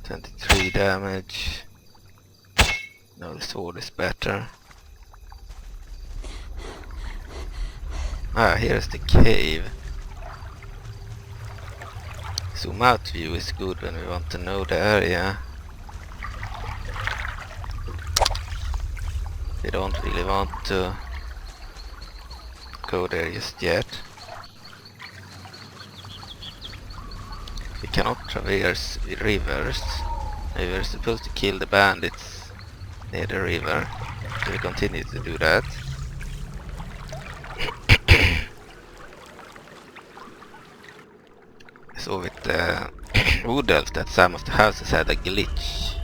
23 damage. No, the sword is better. Ah, here's the cave. Zoom out view is good when we want to know the area. We don't really want to go there just yet. We cannot traverse the rivers. We were supposed to kill the bandits near the river. So we continue to do that. So with the Wood Elf that some of the houses had a glitch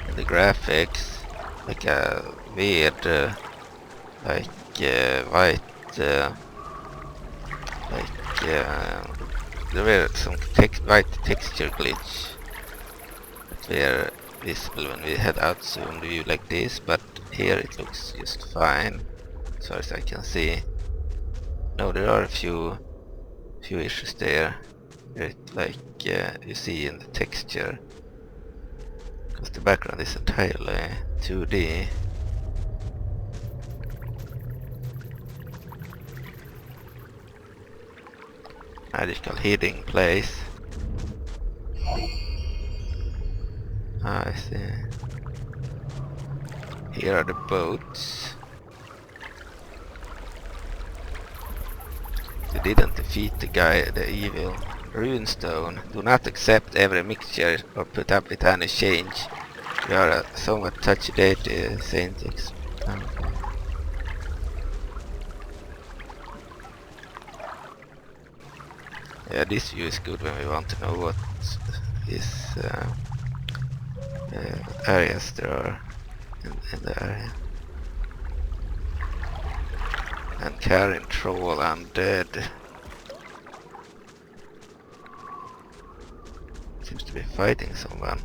in the graphics, like a weird, white, there were some white texture glitch that were visible when we had outzoomed the view like this, but here it looks just fine as far as I can see. No, there are a few issues there. Like you see in the texture, because the background is entirely 2D. Magical hiding place. Ah, I see. Here are the boats. We didn't defeat the guy, the evil runestone. Do not accept every mixture or put up with any change. We are a somewhat touchy-daty saint. Yeah, this view is good when we want to know what is areas there are in the area. And carrying troll undead. Seems to be fighting someone.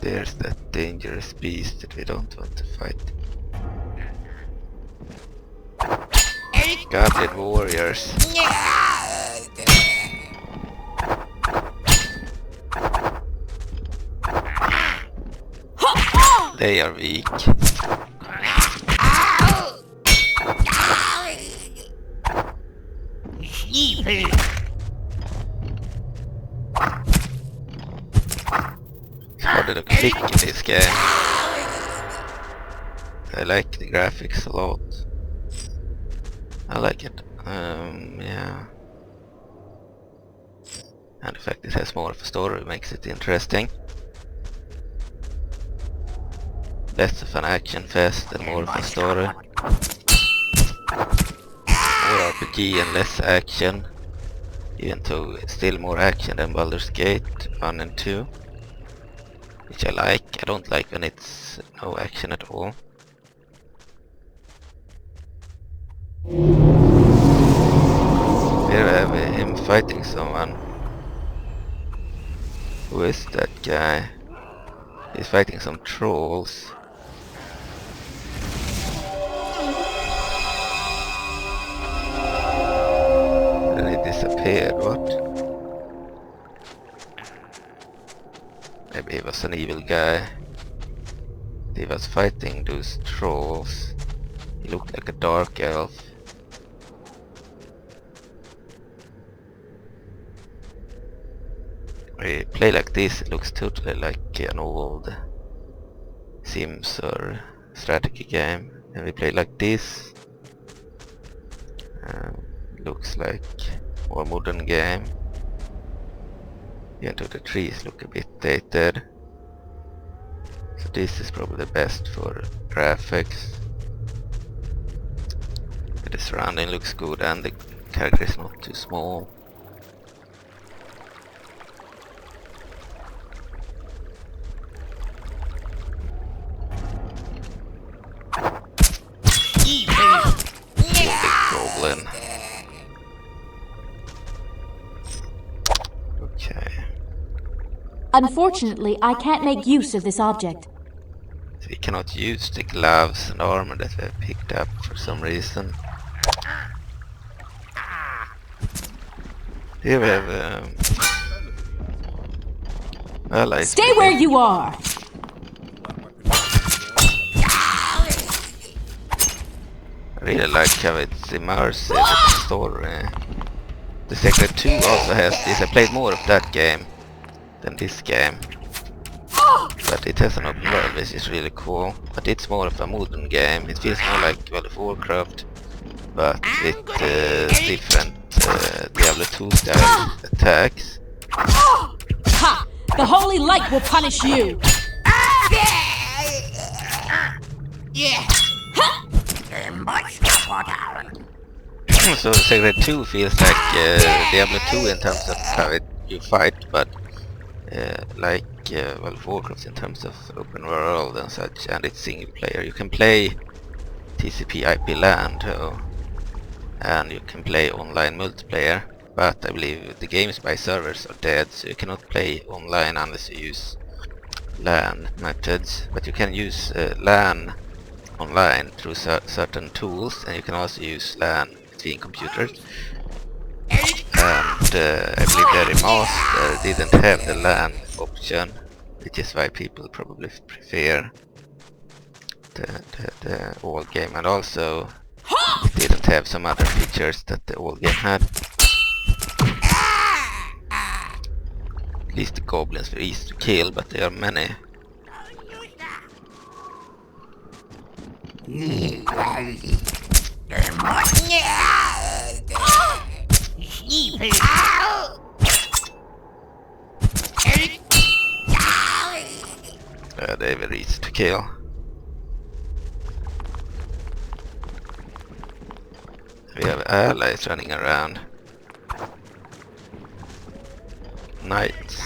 There's that dangerous beast that we don't want to fight. Goblin warriors. They are weak. It's harder to click in this game. I like the graphics a lot. I like it. Yeah. And the fact it has more of a story makes it interesting. Less of an action fest and more of a story. More RPG and less action. Even though it's still more action than Baldur's Gate 1 and 2. Which I like. I don't like when it's no action at all. Here I have him fighting someone. Who is that guy? He's fighting some trolls. And he disappeared, what? Maybe he was an evil guy. He was fighting those trolls. He looked like a dark elf. We play like this, it looks totally like an old Sims or strategy game. And we play like this, looks like more modern game. Even though the trees look a bit dated. So this is probably the best for graphics. The surrounding looks good and the character is not too small. Goblin. Okay. Unfortunately, I can't make use of this object. So we cannot use the gloves and armor that we have picked up for some reason. Here we have allies. Stay where you are! I really like how it's immersive with the story. The Sacred 2 also has this. I played more of that game than this game. But it has an open world which is really cool. But it's more of a modern game. It feels more like World of Warcraft, but with different Diablo 2 style attacks. Ha! The holy light will punish you! So Sacred 2 feels like Diablo 2 in terms of how you fight, but like World of Warcraft in terms of open world and such, and it's single player. You can play TCP IP LAN too, and you can play online multiplayer, but I believe the games by servers are dead, so you cannot play online unless you use LAN methods, but you can use LAN online through certain tools, and you can also use LAN between computers. And I believe the remaster didn't have the LAN option, which is why people probably prefer the old game, and also it didn't have some other features that the old game had. At least the goblins were easy to kill, but there are many. They were easy to kill. We have allies running around. Knights.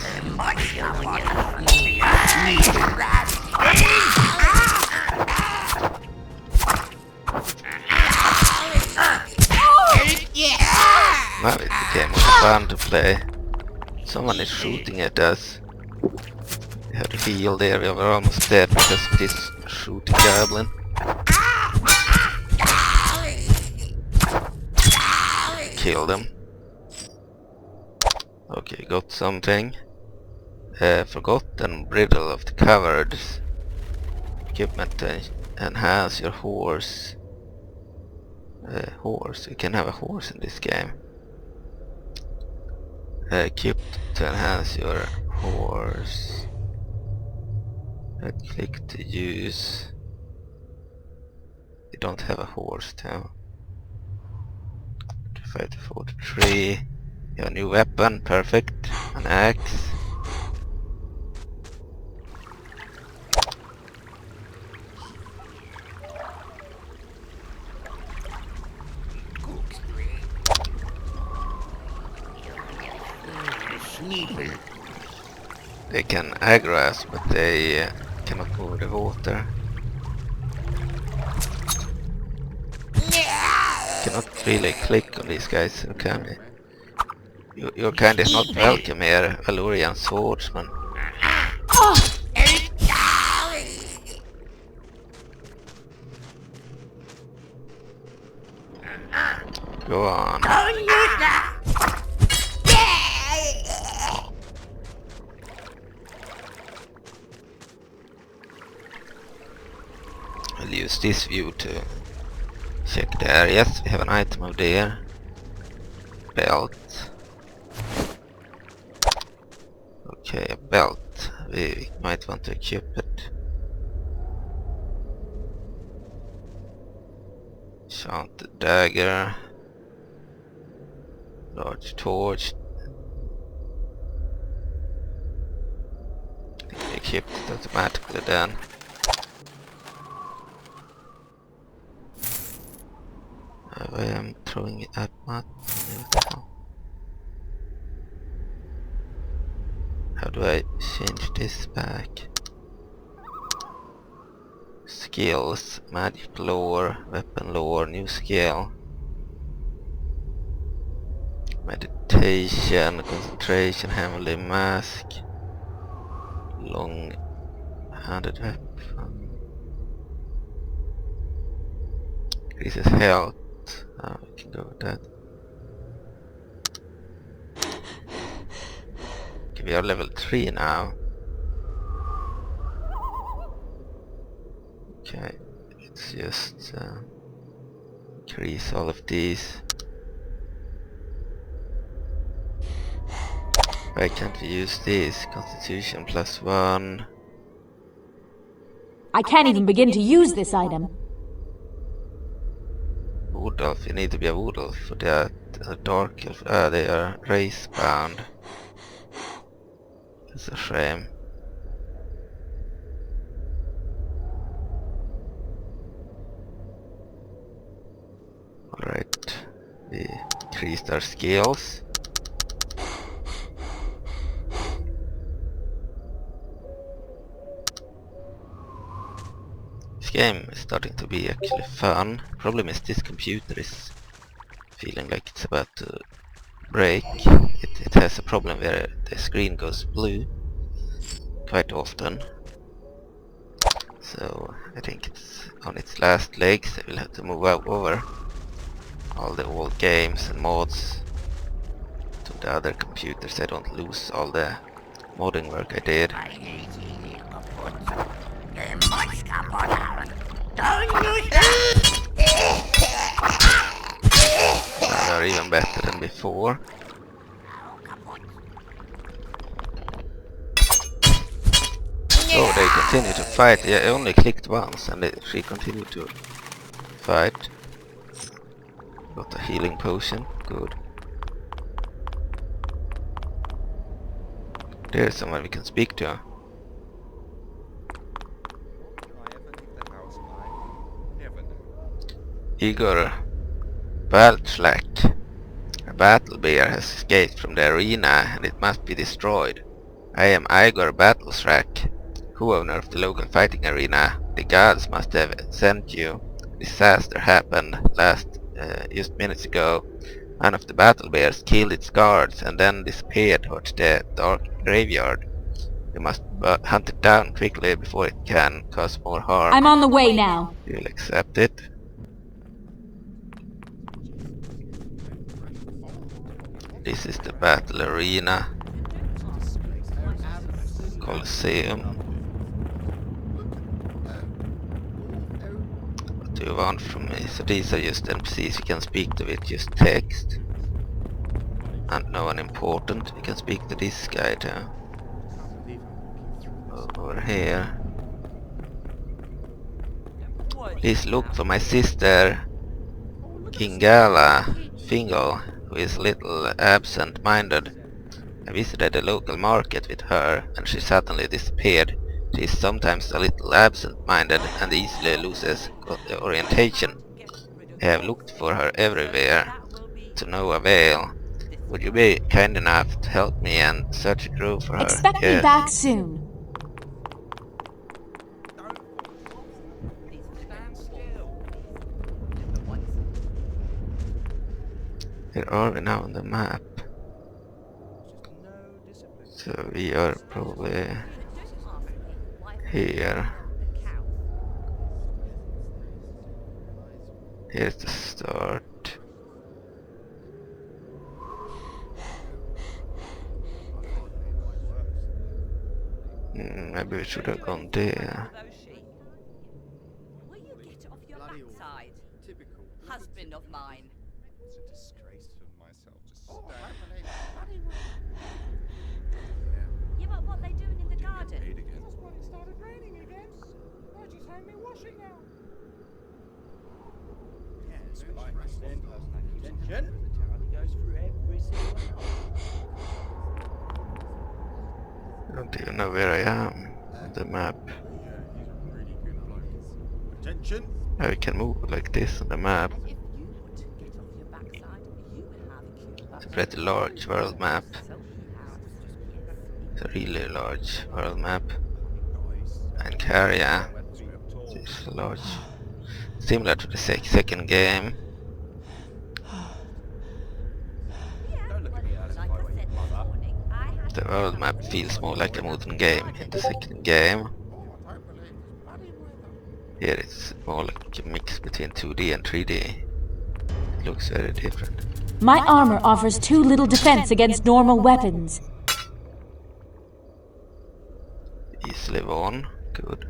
Now it became more fun to play. Someone is shooting at us. We have to heal there. We were almost dead because of this shooting goblin. Kill them. Okay, got something. Forgotten bridle of the covered. Equipment to enhance your horse. Horse. You can have a horse in this game. Equipped to enhance your horse. Click to use. You don't have a horse now. 5 to 43. You have a new weapon, perfect. An axe. They can aggro us, but they cannot move the water. Cannot really click on these guys, so can we? You're kinda not welcome here, Valorian swordsman. Go on. I'll use this view to check the areas. We have an item over there. Belt. Okay, a belt. We might want to equip it. Enchanted dagger. Large torch. I think we equipped it automatically then. I am throwing it at much. this back. Skills, magic lore, weapon lore, new skill. Meditation, concentration, heavenly mask, long-handed weapon. Increases health. We can go with that. Okay, we are level 3 now. Okay, let's just increase all of these. Why can't we use this? Constitution +1. I can't even begin to use this item. Wood elf, you need to be a wood elf for that. Dark elf, they are race bound. That's a shame. Alright, we increased our skills. This game is starting to be actually fun. Problem is this computer is feeling like it's about to break. It has a problem where the screen goes blue quite often. So I think it's on its last legs. I will have to move over all the old games and mods to the other computers. So I don't lose all the modding work I did. Now they're even better than before. Oh, they continue to fight. Yeah, I only clicked once and she continued to fight. Got a healing potion. Good. There's someone we can speak to. Igor Balchlak. A battle bear has escaped from the arena and it must be destroyed. I am Igor Battlesrack, co-owner of the local fighting arena. The gods must have sent you. Disaster happened just minutes ago. One of the battle bears killed its guards and then disappeared towards the dark graveyard. You must hunt it down quickly before it can cause more harm. I'm on the way now. You'll accept it. This is the battle arena. Colosseum. What do you want from me? So these are just NPCs you can speak to with just text. And no one important. You can speak to this guy too. Over here. Please look for my sister Kingala Fingal, who is a little absent-minded. I visited the local market with her and she suddenly disappeared. She is sometimes a little absent-minded and easily loses orientation. I have looked for her everywhere, to no avail. Would you be kind enough to help me and search a grove for her? Expect me back soon. Where are we now on the map? So we are probably here. Here's the start. Maybe we should have gone there. Will you get off your backside? Typical husband of mine. It's a disgrace for myself to Yeah, but what they doing in the garden? Just when it started raining again. I just hang me washing now. I don't even know where I am on the map. I can move like this on the map. It's a pretty large world map. It's a really large world map. And Caria is large. Similar to the second game. The world map feels more like a modern game in the second game. Here it's more like a mix between 2D and 3D. It looks very different. My armor offers too little defense against normal weapons. Easily won. Good.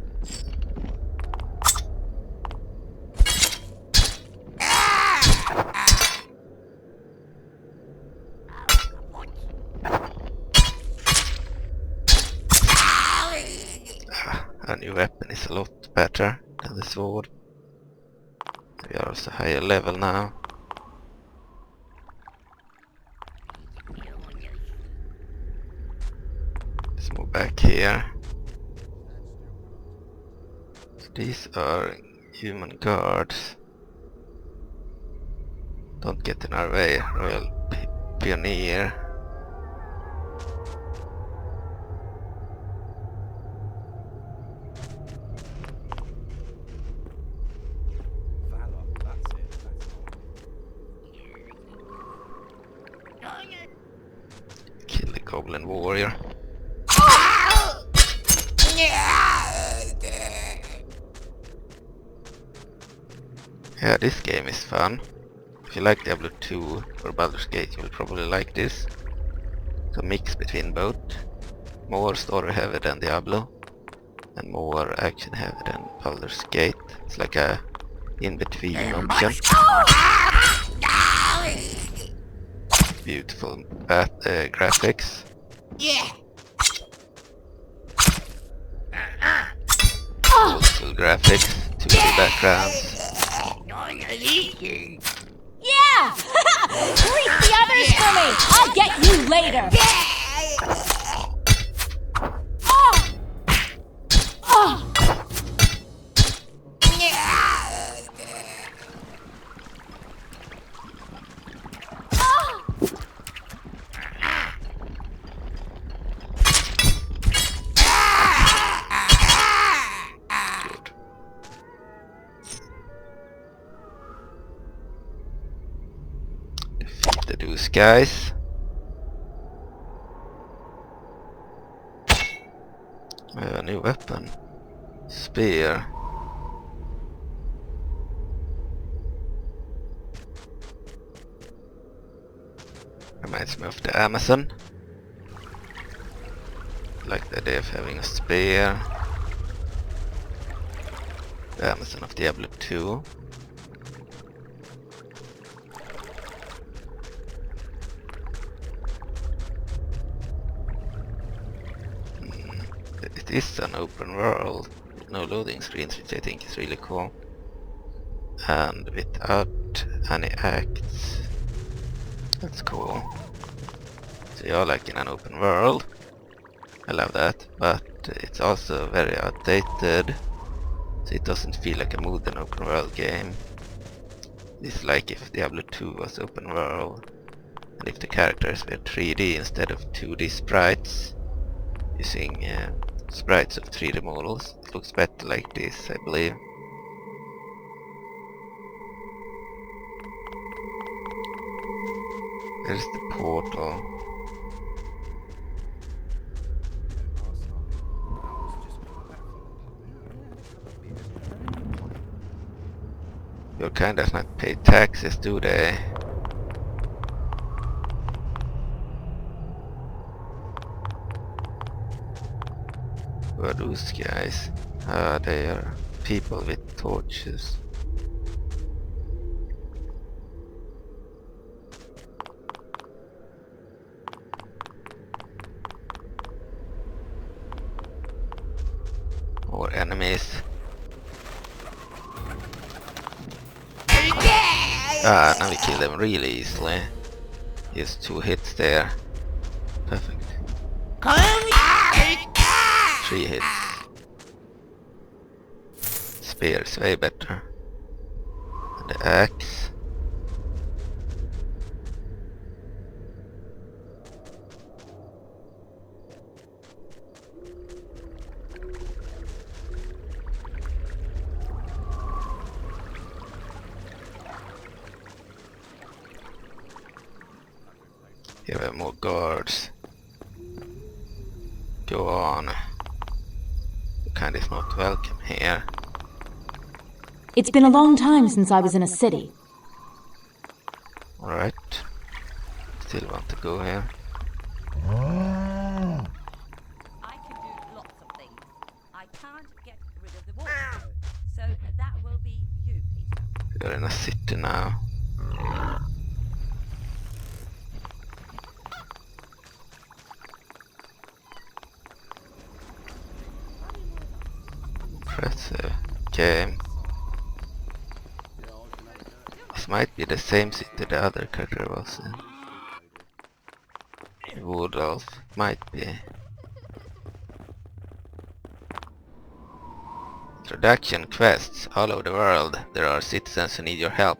Our new weapon is a lot better than the sword. We are also higher level now. Let's move back here. So these are human guards. Don't get in our way, Royal Pioneer. Kill the Goblin Warrior. Yeah, this game is fun. If you like Diablo 2 or Baldur's Gate, you will probably like this. It's a mix between both. More story heavy than Diablo and more action heavy than Baldur's Gate. It's like a in-between option. Beautiful graphics. Yeah. Old school graphics, 2D backgrounds. Yeah! Greet the others for me! I'll get you later! Oh! Oh! Defeat those guys. We have a new weapon. Spear. Reminds me of the Amazon. Like the idea of having a spear. The Amazon of Diablo 2. It is an open world with no loading screens, which I think is really cool. And without any acts. That's cool. So you're like in an open world. I love that, but it's also very outdated. So it doesn't feel like a modern open world game. It's like if Diablo 2 was open world. And if the characters were 3D instead of 2D sprites. Using sprites of 3D models. It looks better like this, I believe. There's the portal. Your kind does not pay taxes, do they? Who are those guys? They are people with torches. Or enemies. Now we kill them really easily. Just 2 hits there. Perfect. 3 hits. Spear is way better. And the axe. Here we have more guards. Go on. The kind is not welcome here. It's been a long time since I was in a city. Alright. Still want to go here. I can do lots of things. I can't get rid of the water. So that will be you, Peter. We're in a city now. Impressive game. This might be the same city the other character was in. Woodolf might be. Introduction quests. All over the world there are citizens who need your help.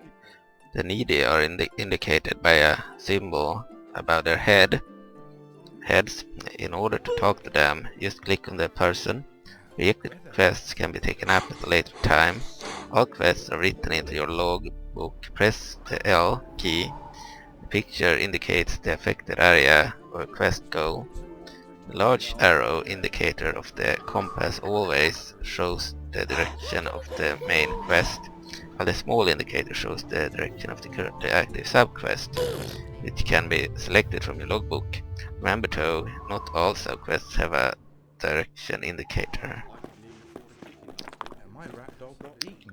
The needy are indicated by a symbol above their heads. In order to talk to them, just click on the person. Rejected quests can be taken up at a later time. All quests are written into your logbook. Press the L key. The picture indicates the affected area or quest goal. The large arrow indicator of the compass always shows the direction of the main quest, while the small indicator shows the direction of the currently active sub-quest, which can be selected from your logbook. Remember though, not all sub-quests have a direction indicator.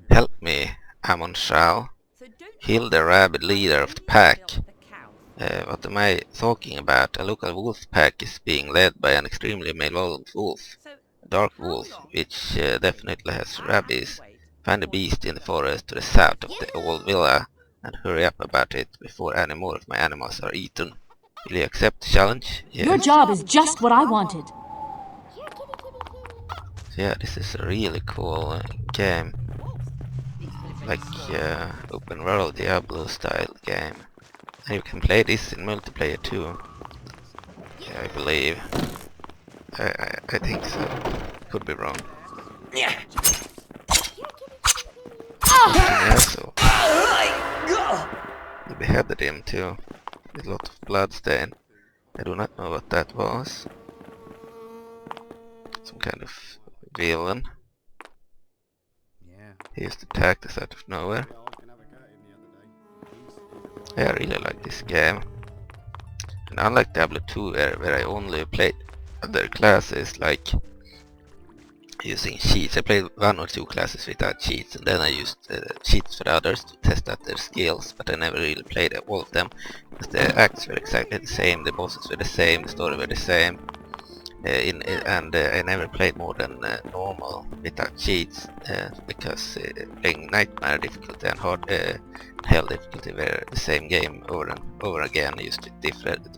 Help me, Amon Shao. Kill the rabid leader of the pack. What am I talking about? A local wolf pack is being led by an extremely malevolent wolf. A dark wolf, which definitely has rabies. Find the beast in the forest to the south of the old villa and hurry up about it before any more of my animals are eaten. Will you accept the challenge? Yes. Your job is just what I wanted. So yeah, this is a really cool game. Like open world Diablo style game. And you can play this in multiplayer too. Yeah, I believe. I think so. Could be wrong. Yeah, so you beheaded him too. With a lot of blood stain. I do not know what that was. Some kind of villain. He just attacked us out of nowhere. I really like this game. And unlike Diablo 2 where I only played other classes like using cheats. I played one or two classes without cheats and then I used cheats for others to test out their skills, but I never really played all of them because the acts were exactly the same, the bosses were the same, the story were the same. And I never played more than normal without cheats because playing Nightmare difficulty and Hell difficulty were the same game over and over again. I used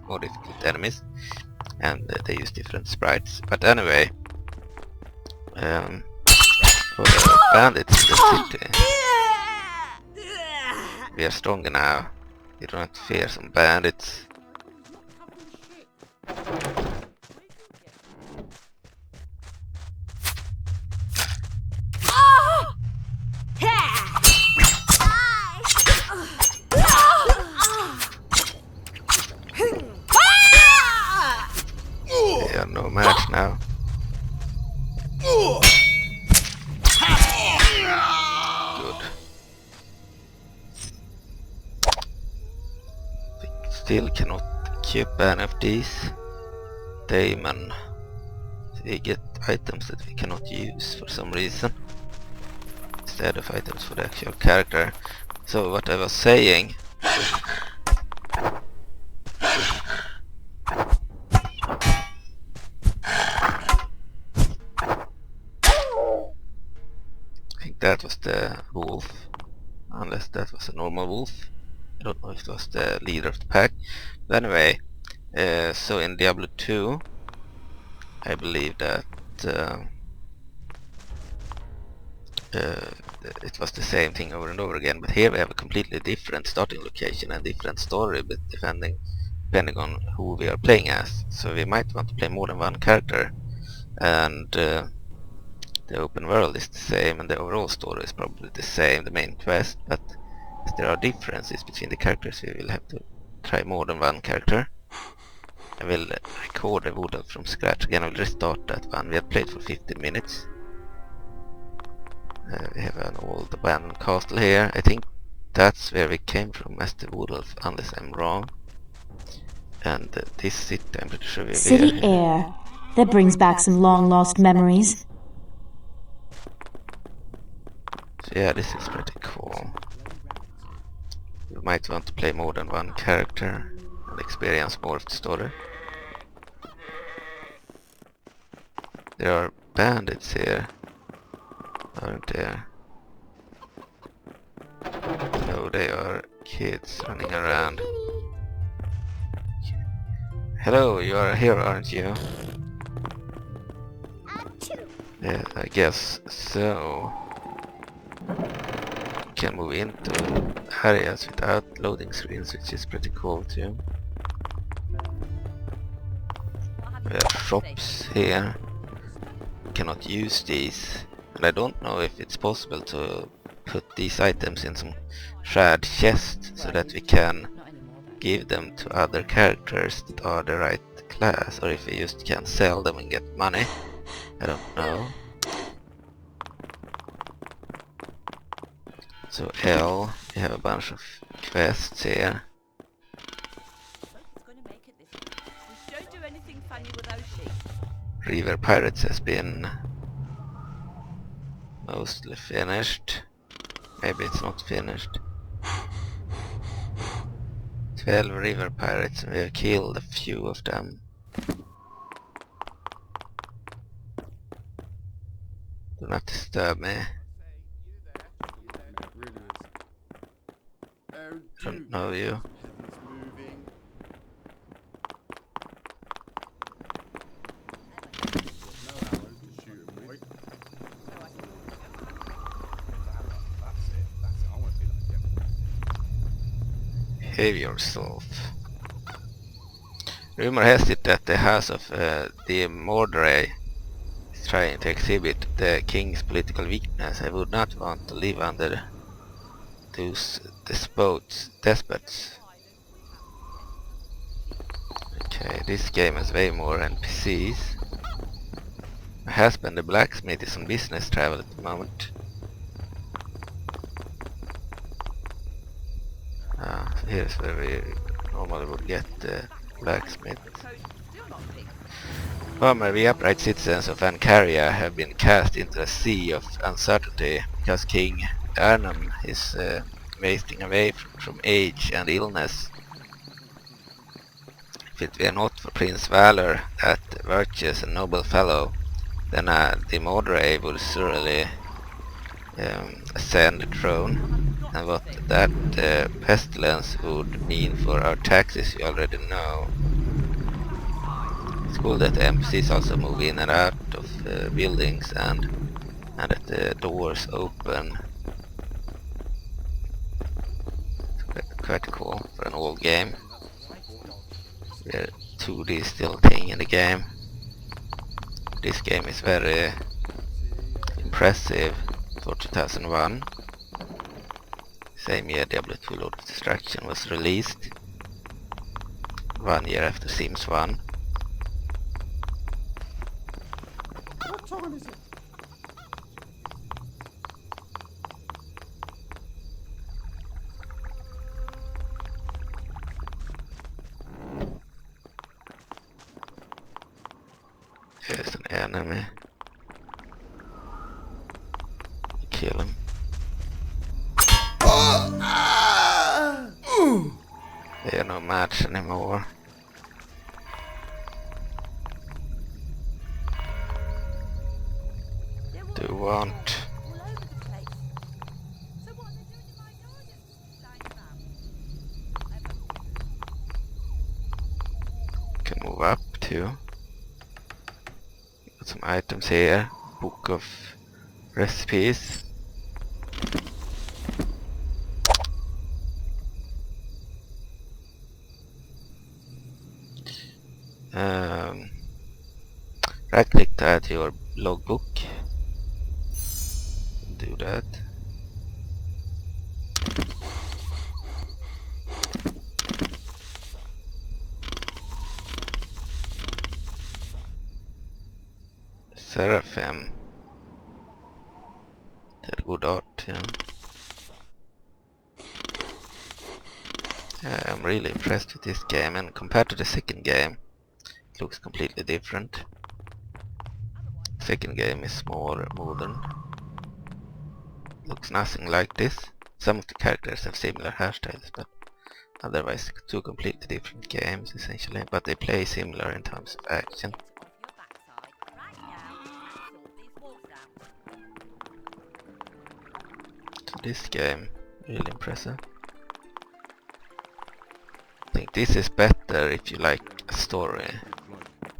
more difficult enemies and they used different sprites. But anyway, for the bandits in the city, we are stronger now. You don't have to fear some bandits. They are no match now. Good. We still cannot keep any of these. Daemon. We get items that we cannot use for some reason instead of items for the actual character. So what I was saying, I think that was the wolf, unless that was a normal wolf. I don't know if it was the leader of the pack. But anyway, so in Diablo 2 I believe that it was the same thing over and over again, but here we have a completely different starting location and different story, but depending on who we are playing as. So we might want to play more than one character, and the open world is the same and the overall story is probably the same, the main quest, but if there are differences between the characters we will have to try more than one character. I will record the Wood Elf from scratch again. I will restart that one. We have played for 15 minutes. We have an old abandoned castle here. I think that's where we came from as the Wood Elf, unless I'm wrong. And this city, I'm pretty sure we're City here. air. That brings back some long-lost memories. So yeah, this is pretty cool. You might want to play more than one character and experience more of the story. There are bandits here, aren't there? No, they are kids running around. Hello, you are here, aren't you? Yeah, I guess so. You can move into areas without loading screens, which is pretty cool too. There are shops here. You cannot use these, and I don't know if it's possible to put these items in some shared chest so that we can give them to other characters that are the right class, or if we just can sell them and get money. I don't know. So L, we have a bunch of quests here. Don't do anything funny without sheep. River Pirates has been mostly finished. Maybe it's not finished. 12 River Pirates, and we have killed a few of them. Do not disturb me. Don't know you. Behave yourself. Rumor has it that the house of the Mordray is trying to exhibit the king's political weakness. I would not want to live under those despots. Okay, this game has way more NPCs. My husband, the blacksmith, is on business travel at the moment. So here's where we normally would get the blacksmith. Former the upright citizens of Ancaria have been cast into a sea of uncertainty because King Arnhem is wasting away from age and illness. If it were not for Prince Valor, that virtuous and noble fellow, then the Mordray would surely ascend the throne. And what that pestilence would mean for our taxes you already know. It's cool that the NPCs also move in and out of buildings and that the doors open. It's quite cool for an old game. We're 2D still thing in the game. This game is very impressive for 2001. Same year Diablo 2 Lord of Destruction was released. 1 year after Sims 1. What time is it? Here's an enemy. Kill him. They are no match anymore. Do you want? Can move up too. Got some items here. Book of recipes. Right click to add your logbook. Do that. Seraphim. That good art, yeah. I'm really impressed with this game, and compared to the second game, it looks completely different. Second game is more modern. Looks nothing like this. Some of the characters have similar hairstyles, but otherwise two completely different games essentially, but they play similar in terms of action. So this game, really impressive. I think this is better if you like a story,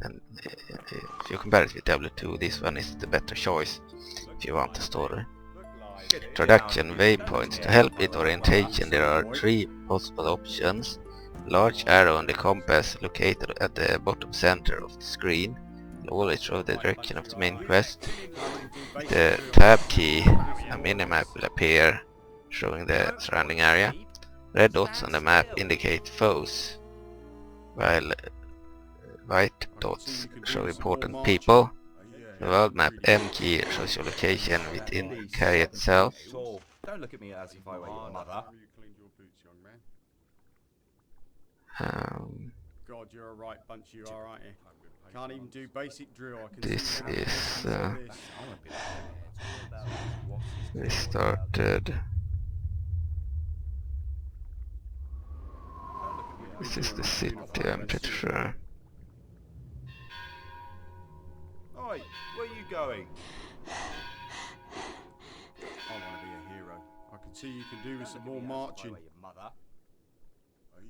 and if you compare it with Diablo 2, this one is the better choice if you want a story. Introduction waypoints. To help with orientation, there are 3 possible options. Large arrow on the compass located at the bottom center of the screen will always show the direction of the main quest. The tab key, a minimap will appear showing the surrounding area. Red dots on the map indicate foes, while white dots show important people. The world map M key shows your location within Carry itself. Don't look at me as if I were your mother. God, you're a right bunch, you are, aren't you? Can't even do basic drill. I can This is we started. This is the city, I'm pretty sure. Oi, where are you going? I want to be a hero. I can see you can do with some more marching.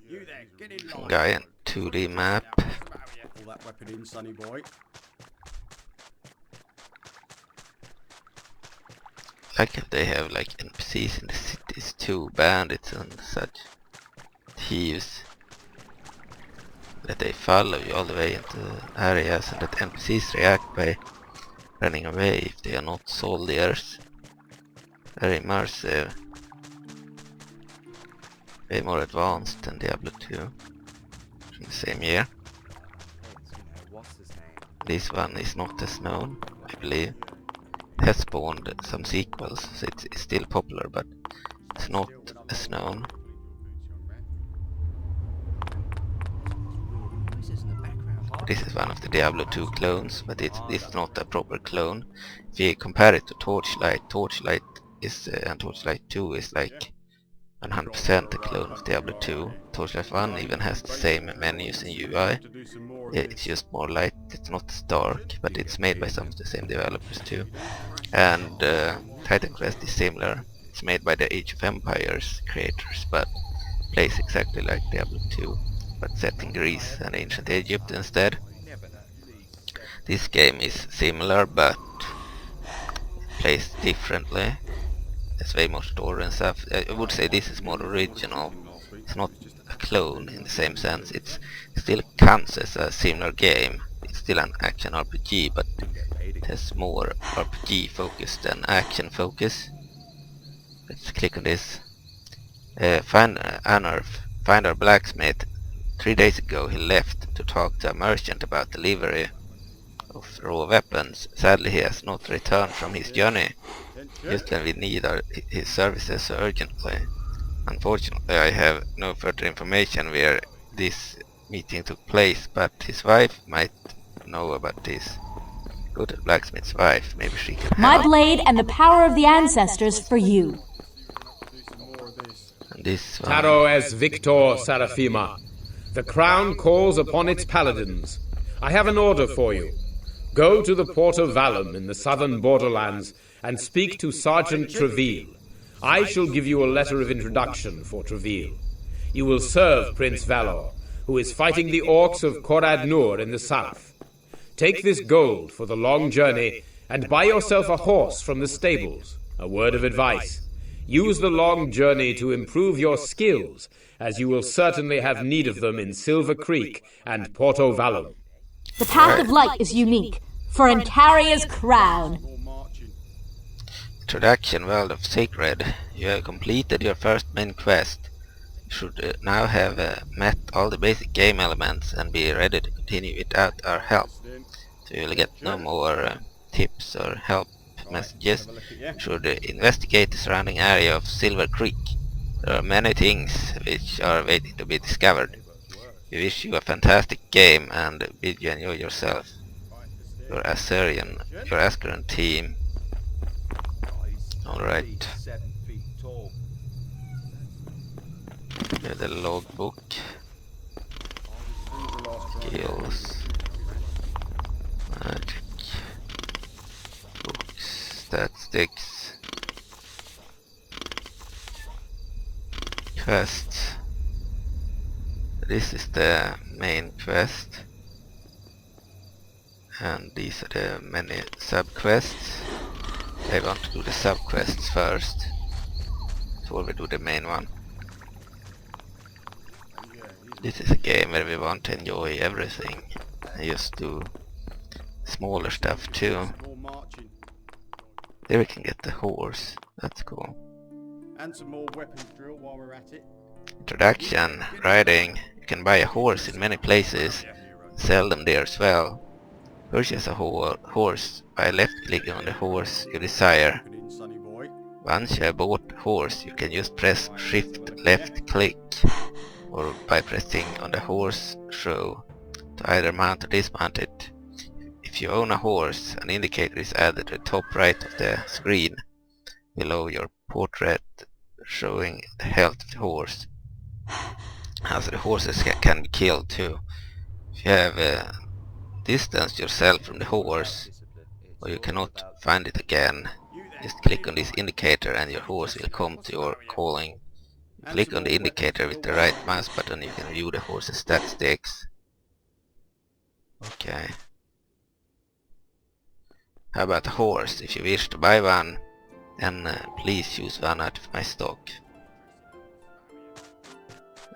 You there, get in line. Guy in 2D map. Pull that weapon in, sonny boy. Like if they have like NPCs in the cities too, bandits and such, thieves, that they follow you all the way into areas, and that NPCs react by running away if they are not soldiers. Very immersive. Way more advanced than Diablo 2 from the same year. This one is not as known, I believe. It has spawned some sequels, so it's still popular, but it's not as known. This is one of the Diablo 2 clones, but it's not a proper clone. If you compare it to Torchlight, Torchlight is and Torchlight 2 is like 100% a clone of Diablo 2. Torchlight 1 even has the same menus and UI. It's just more light, it's not as dark, but it's made by some of the same developers too. And Titan Quest is similar. It's made by the Age of Empires creators, but plays exactly like Diablo 2, but set in Greece and ancient Egypt instead. This game is similar, but plays differently. There's way more story and stuff. I would say this is more original. It's not a clone in the same sense. It still counts as a similar game. It's still an action RPG, but it has more RPG focus than action focus. Let's click on this. Find our blacksmith. 3 days ago he left to talk to a merchant about delivery of raw weapons. Sadly he has not returned from his journey. Just when we need his services so urgently. Unfortunately I have no further information where this meeting took place, but his wife might know about this. Go to the blacksmith's wife, maybe she can help. My blade and the power of the ancestors for you. And this one. Taro es Victor Seraphima. The crown calls upon its paladins. I have an order for you. Go to the port of Valum in the southern borderlands and speak to Sergeant Treville. I shall give you a letter of introduction for Treville. You will serve Prince Valor, who is fighting the orcs of Korad Nur in the south. Take this gold for the long journey and buy yourself a horse from the stables. A word of advice. Use the long journey to improve your skills, as you will certainly have need of them in Silver Creek and Porto Valum. The path of light is unique for Ancaria's crown. Introduction World of Sacred. You have completed your first main quest. You should now have met all the basic game elements and be ready to continue without our help. So you will get no more tips or help messages, should investigate the surrounding area of Silver Creek. There are many things which are waiting to be discovered. We wish you a fantastic game and bid you enjoy yourself. Your Assyrian team. Alright. The logbook. Skills. Magic. Books. Statistics. Quests. This is the main quest. And these are the many sub-quests. I want to do the sub-quests first before we do the main one. This is a game where we want to enjoy everything and just do smaller stuff too. There we can get the horse, that's cool. And some more weapons drill while we're at it. Introduction, riding. You can buy a horse in many places, sell them there as well. Purchase a horse by left-clicking on the horse you desire. Once you have bought a horse, you can just press Shift left-click, or by pressing on the horse show to either mount or dismount it. If you own a horse, an indicator is added to the top right of the screen below your portrait, showing the health of the horse. Also, the horses can be killed too. If you have distance yourself from the horse, or you cannot find it again, just click on this indicator and your horse will come to your calling. Click on the indicator with the right mouse button, you can view the horse's statistics. Okay. How about a horse? If you wish to buy one, then please choose one out of my stock.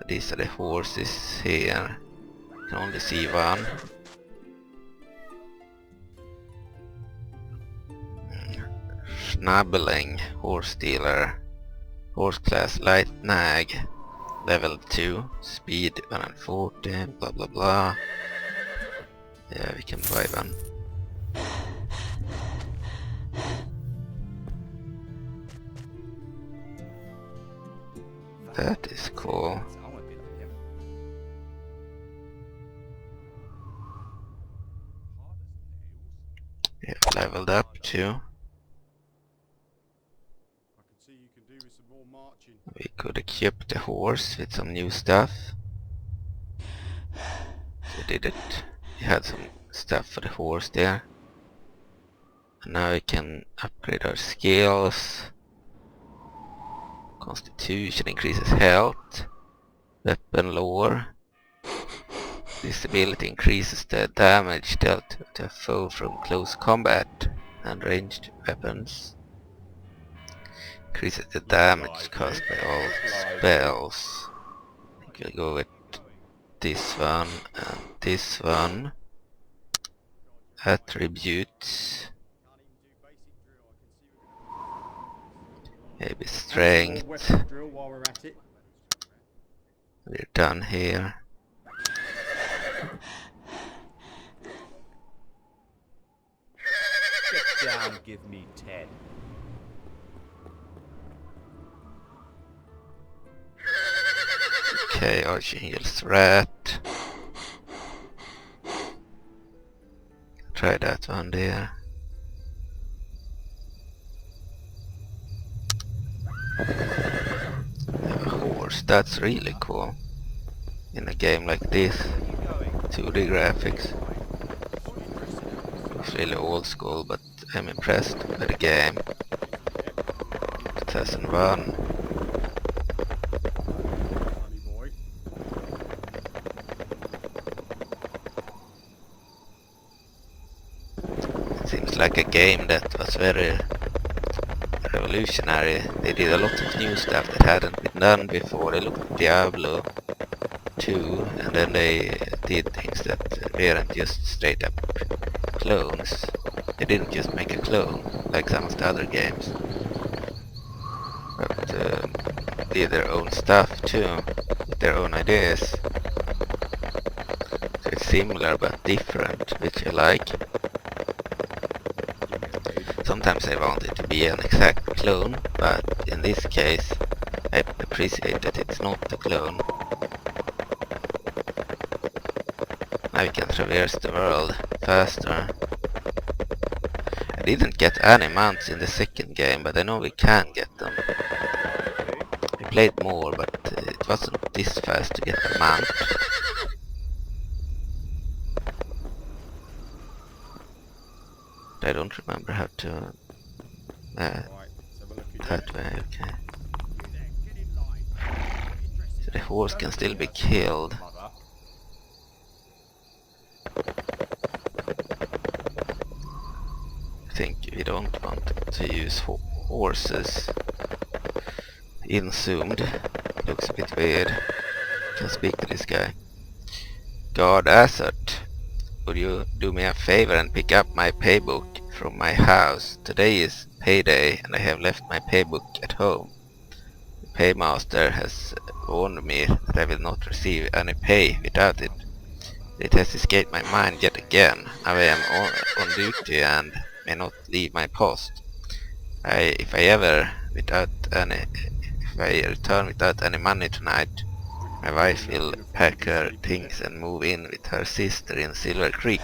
These are the horses here. You can only see one. Schnabeling, horse dealer, horse class light nag, level 2, speed 140, blah blah blah. Yeah, we can buy one. That is cool. Yeah, leveled up too. We could equip the horse with some new stuff. We did it. We had some stuff for the horse there. And now we can upgrade our skills. Constitution increases health. Weapon lore. This ability increases the damage dealt to a foe from close combat and ranged weapons. Increases the damage caused by all spells. I think we'll go with this one and this one. Attributes. Maybe strength. We're done here. Sit down, give me 10. Okay, Archangel's rat. Try that one there. Have a horse, that's really cool. In a game like this, 2D graphics. Looks really old school, but I'm impressed by the game. 2001. Seems like a game that was very revolutionary. They did a lot of new stuff that hadn't been done before. They looked at Diablo 2 and then they did things that weren't just straight up clones. They didn't just make a clone like some of the other games, but did their own stuff too, with their own ideas. So it's similar but different, which I like. Sometimes I want it to be an exact clone, but in this case I appreciate that it's not a clone. Now we can traverse the world faster. I didn't get any mounts in the second game, but I know we can get them. We played more, but it wasn't this fast to get a mount. I don't remember how to... that way, okay. So the horse can still be killed. I think we don't want to use horses in-zoomed. Looks a bit weird. Can speak to this guy. God Assert, would you do me a favor and pick up my paybook from my house? Today is payday and I have left my paybook at home. The paymaster has warned me that I will not receive any pay without it. It has escaped my mind yet again. Now I am on duty and may not leave my post. If I return without any money tonight, my wife will pack her things and move in with her sister in Silver Creek.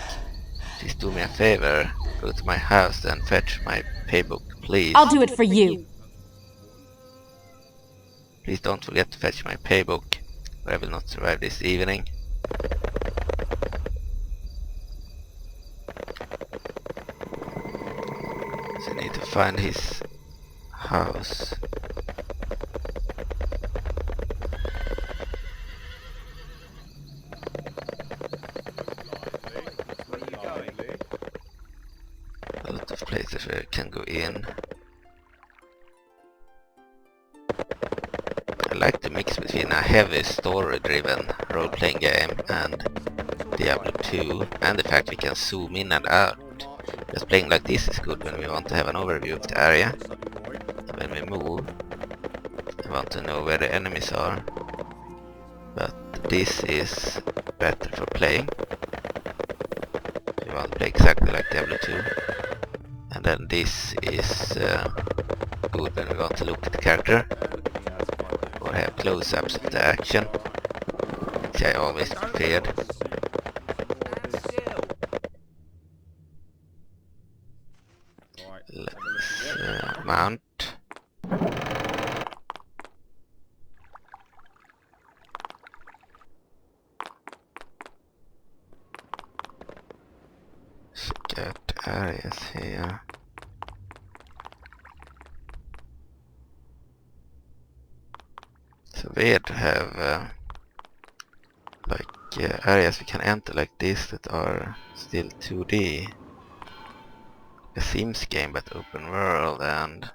Please do me a favor, go to my house and fetch my paybook, please. I'll do it for you. Please don't forget to fetch my paybook, or I will not survive this evening. So I need to find his house. A lot of places where I can go in. I like the mix between a heavy story-driven role-playing game and Diablo 2, and the fact we can zoom in and out. Just playing like this is good when we want to have an overview of the area. And when we move, I want to know where the enemies are. But this is better for playing. We want to play exactly like Diablo 2. And then this is good when we want to look at the character. Or have close-ups of the action, which I always preferred. Let's mount. Check out the areas here. So weird to have areas we can enter like this that are still 2D. A Sims game but open world and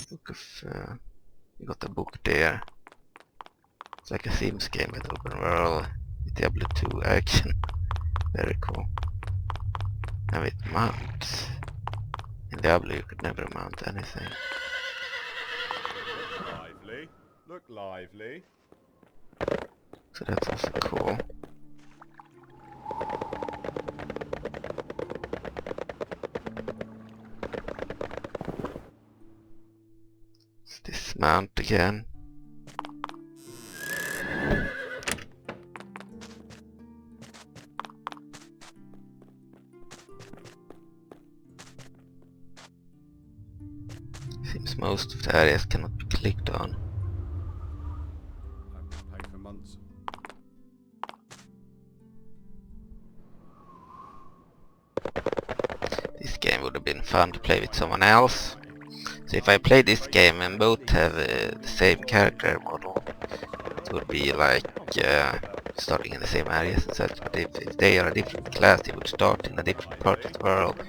book of we got a book there. It's like a Sims game but open world with Diablo 2 action. Very cool. And with mounts. In Diablo you could never mount anything. Lively. Look lively. So that's also cool. Let's dismount again. Seems most of the areas cannot be clicked on. I've paid for months. This game would have been fun to play with someone else. So if I play this game and both have the same character model, it would be like starting in the same areas and such. But if they are a different class, they would start in a different part of the world.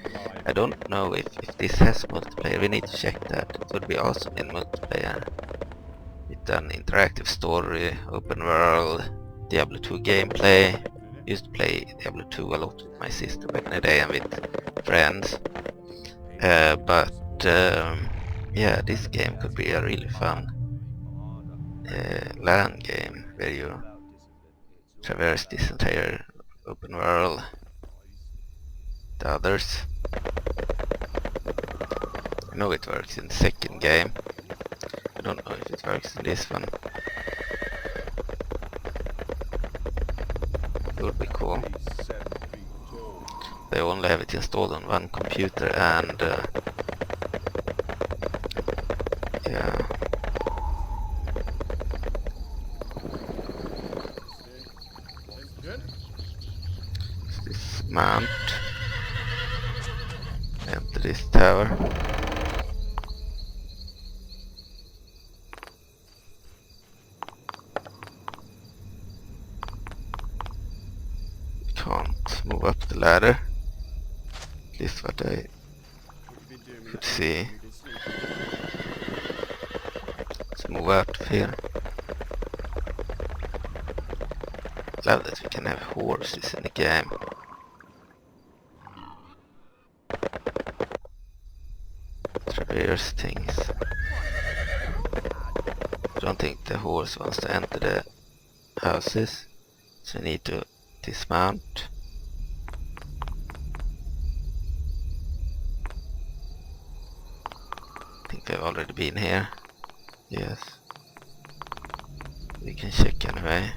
I don't know if this has multiplayer. We need to check that. It would be awesome in multiplayer. With an interactive story, open world, Diablo 2 gameplay. I used to play Diablo 2 a lot with my sister back in the day and with friends. Yeah, this game could be a really fun LAN game where you traverse this entire open world. the others. I know it works in the second game. I don't know if it works in this one. It would be cool. They only have it installed on one computer and yeah. Dismount. Enter this tower. Can't move up the ladder. At least what I could see. Let's move out of here. Love that we can have horses in the game. Traverse things. I don't think the horse wants to enter the houses, so we need to dismount. I think we've already been here. Yes. We can check anyway.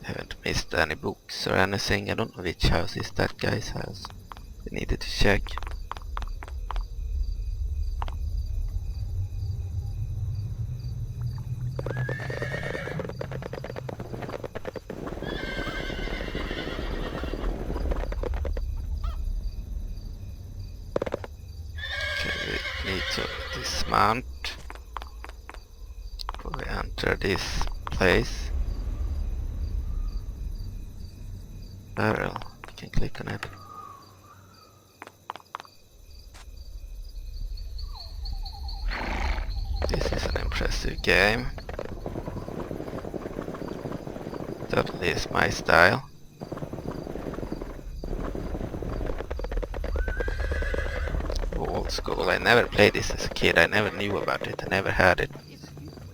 Haven't missed any books or anything. I don't know which house is that guy's house. We needed to check. Okay, we need to dismount before we enter this place. Barrel, you can click on it. This is an impressive game. Totally is my style. Old school. I never played this as a kid. I never knew about it. I never had it.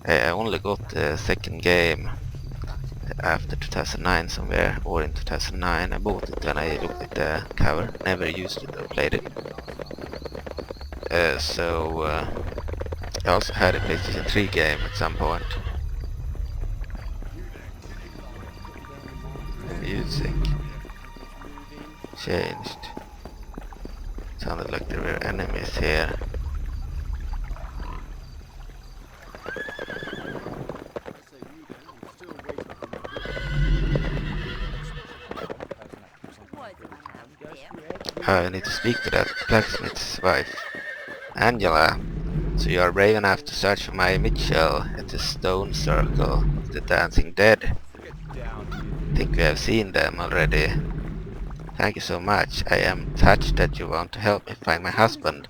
I only got the second game after 2009 somewhere, or in 2009. I bought it when I looked at the cover. Never used it or played it. I also had a PlayStation 3 game at some point. The music changed. Sounded like there were enemies here. I need to speak to that blacksmith's wife, Angela. So you are brave enough to search for my Mitchell at the stone circle of the dancing dead. I think we have seen them already. Thank you so much. I am touched that you want to help me find my husband.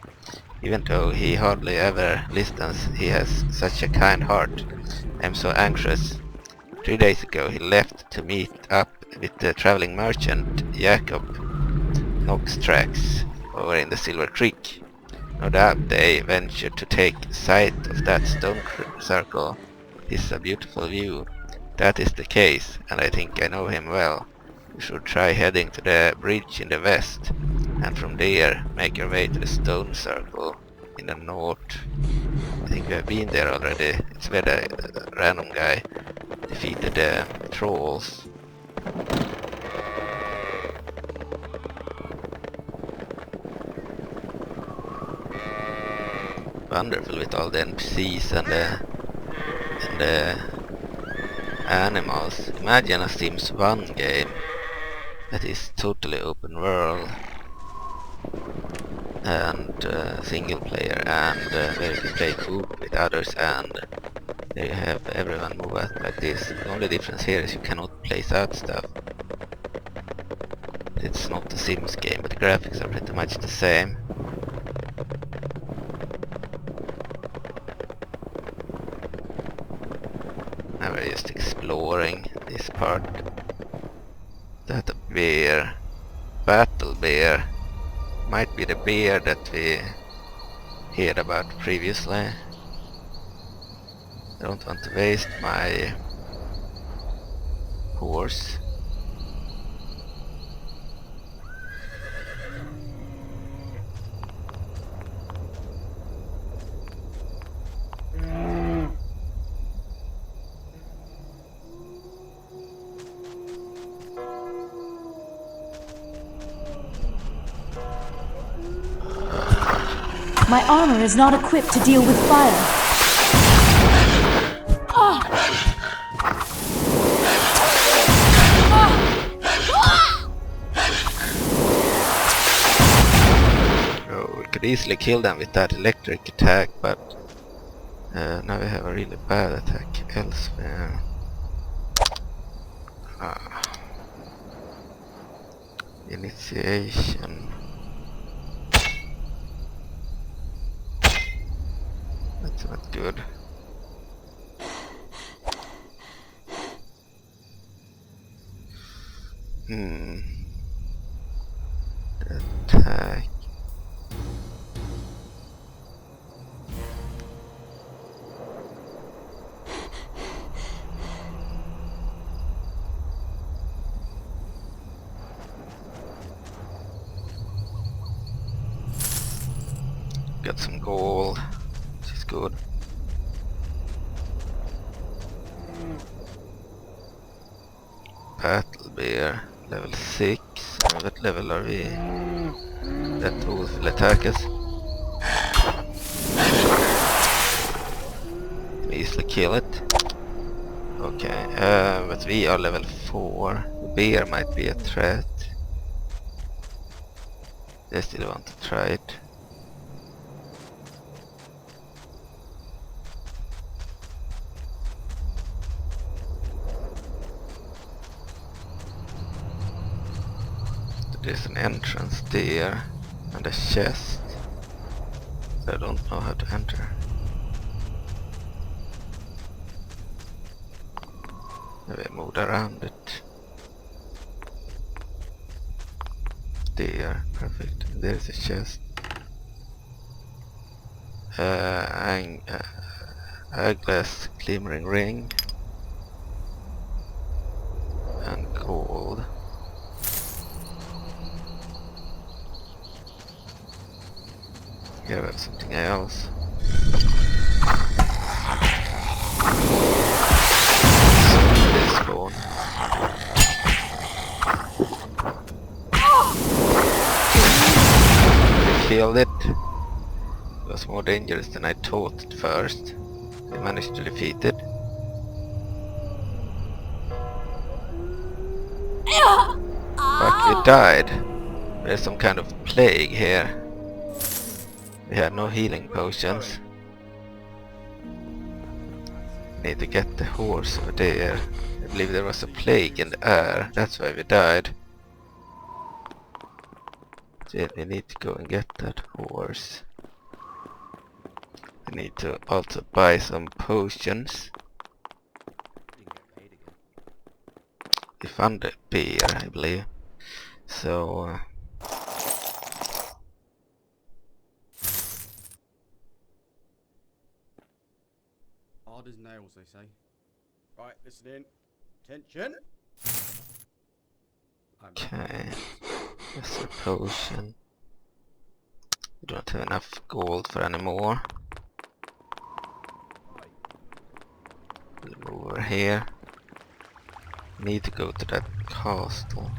Even though he hardly ever listens, he has such a kind heart. I am so anxious. 3 days ago he left to meet up with the traveling merchant Jacob Knoxtrax over in the Silver Creek. No doubt they ventured to take sight of that stone circle. This is a beautiful view. That is the case, and I think I know him well. You should try heading to the bridge in the west, and from there make your way to the stone circle in the north. I think we have been there already. It's where the random guy defeated the trolls. Wonderful with all the NPCs and the animals. Imagine a Sims 1 game that is totally open world and single player, and where you can play coop with others, and there you have everyone move out like this. The only difference here is you cannot place out stuff. It's not a Sims game, but the graphics are pretty much the same. Now we're just exploring this part. That a bear, battle bear, might be the bear that we heard about previously. I don't want to waste my horse. My armor is not equipped to deal with fire. Oh, we could easily kill them with that electric attack, but now we have a really bad attack elsewhere. Initiation. That's not good. Attack. Got some gold, which is good. Battle Bear, level 6. What level are we? That wolf will attack us. Easily kill it. Okay, but we are level 4. The bear might be a threat. I still want to try it. There's an entrance there and a chest. I don't know how to enter. Maybe I moved around it. There, perfect. There's a chest. Glass glimmering ring and gold. Here we have something else. This spawn. We killed it. It was more dangerous than I thought at first. We managed to defeat it. But we died. There's some kind of plague here. We had no healing potions. Need to get the horse over there. I believe there was a plague in the air. That's why we died. So we need to go and get that horse. We need to also buy some potions. We found the bear, I believe. So hard as nails, they say. Right, listen in. Attention. okay. That's a potion. We don't have enough gold for any more. We'll move over here. Need to go to that castle.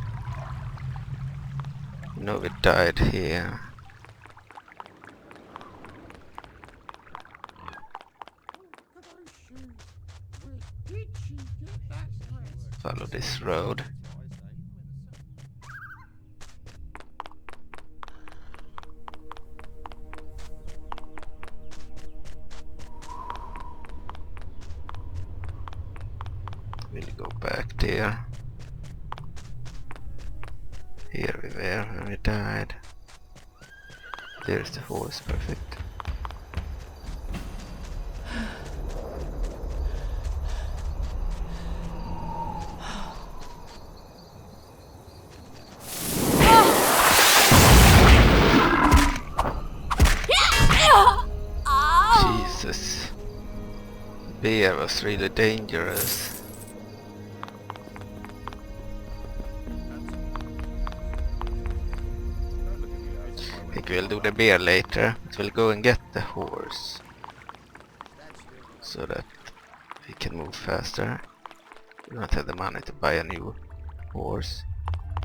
You know we died here. Follow this road. We'll go back there. Here we were when we died. There's the horse, perfect. Jesus. The bear was really dangerous. I think we'll do the bear later, but we'll go and get the horse. So that we can move faster. We don't have the money to buy a new horse.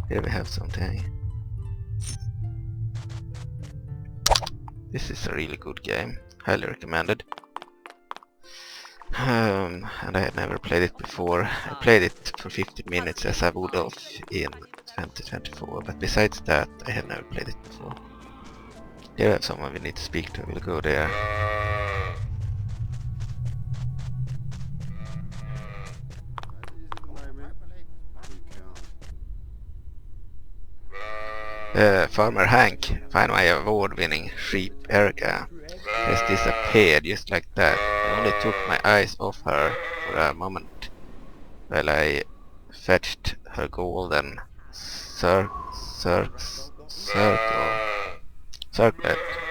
Here we have something. This is a really good game, highly recommended. And I had never played it before. I played it for 15 minutes as I would have in 2024, but besides that I have never played it before. Here I have someone we need to speak to, we'll go there. Farmer Hank, find my award-winning sheep Erica. Has disappeared just like that. I only took my eyes off her for a moment while I fetched her golden circlet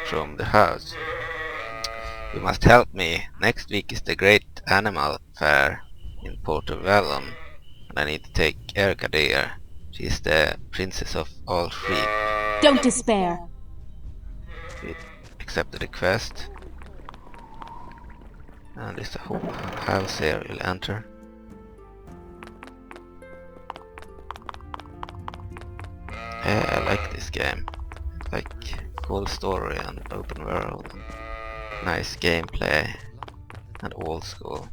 from the house. You must help me. Next week is the great animal fair in Porto-Vallum, and I need to take Erica there. She's the princess of all sheep. Don't despair. We accept the request. And there's a whole house here we'll enter. Yeah, I like this game. Like cool story and open world, and nice gameplay, and old school.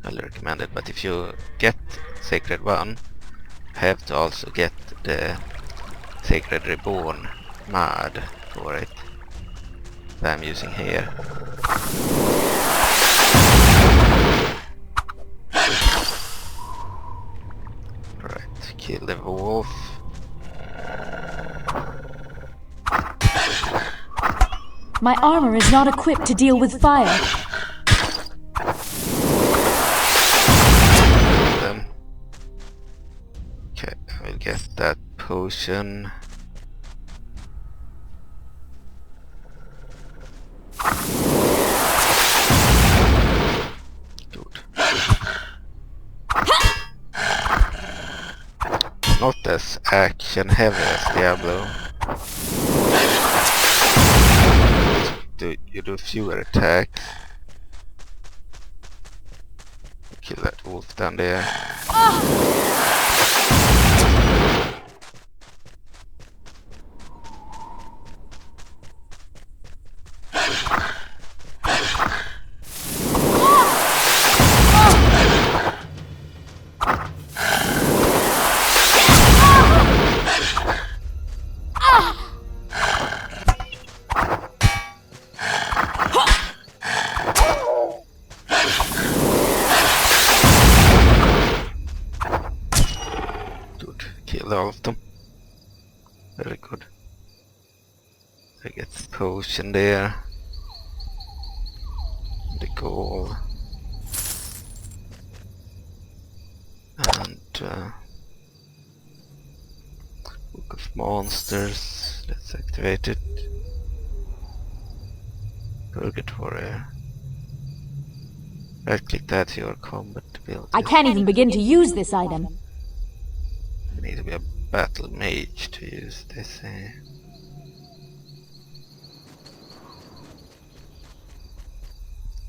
Highly recommended. But if you get Sacred One, you have to also get the Sacred Reborn mod for it that I'm using here. Right, kill the wolf. My armor is not equipped to deal with fire. Okay, I will get that potion. Good. Not as action heavy as Diablo. You do fewer attacks. Kill that wolf down there. All of them. Very good. I get the potion there. The goal. And Book of Monsters. Let's activate it. Purgatory. Right click that to your combat to build. I can't even begin to use this item. You need to be a battle mage to use this. There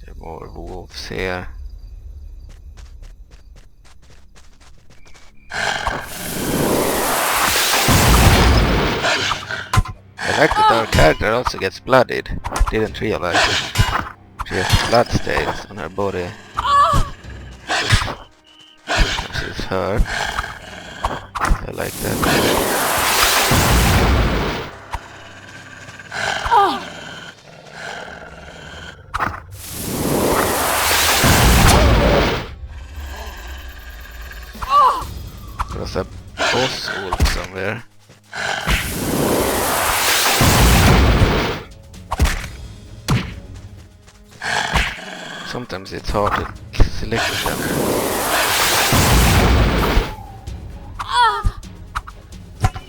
are more wolves here. I like that our character also gets bloodied. Didn't realize it. She has blood stains on her body. She's hurt. I like that. There's a boss wolf somewhere. Sometimes it's hard to select them.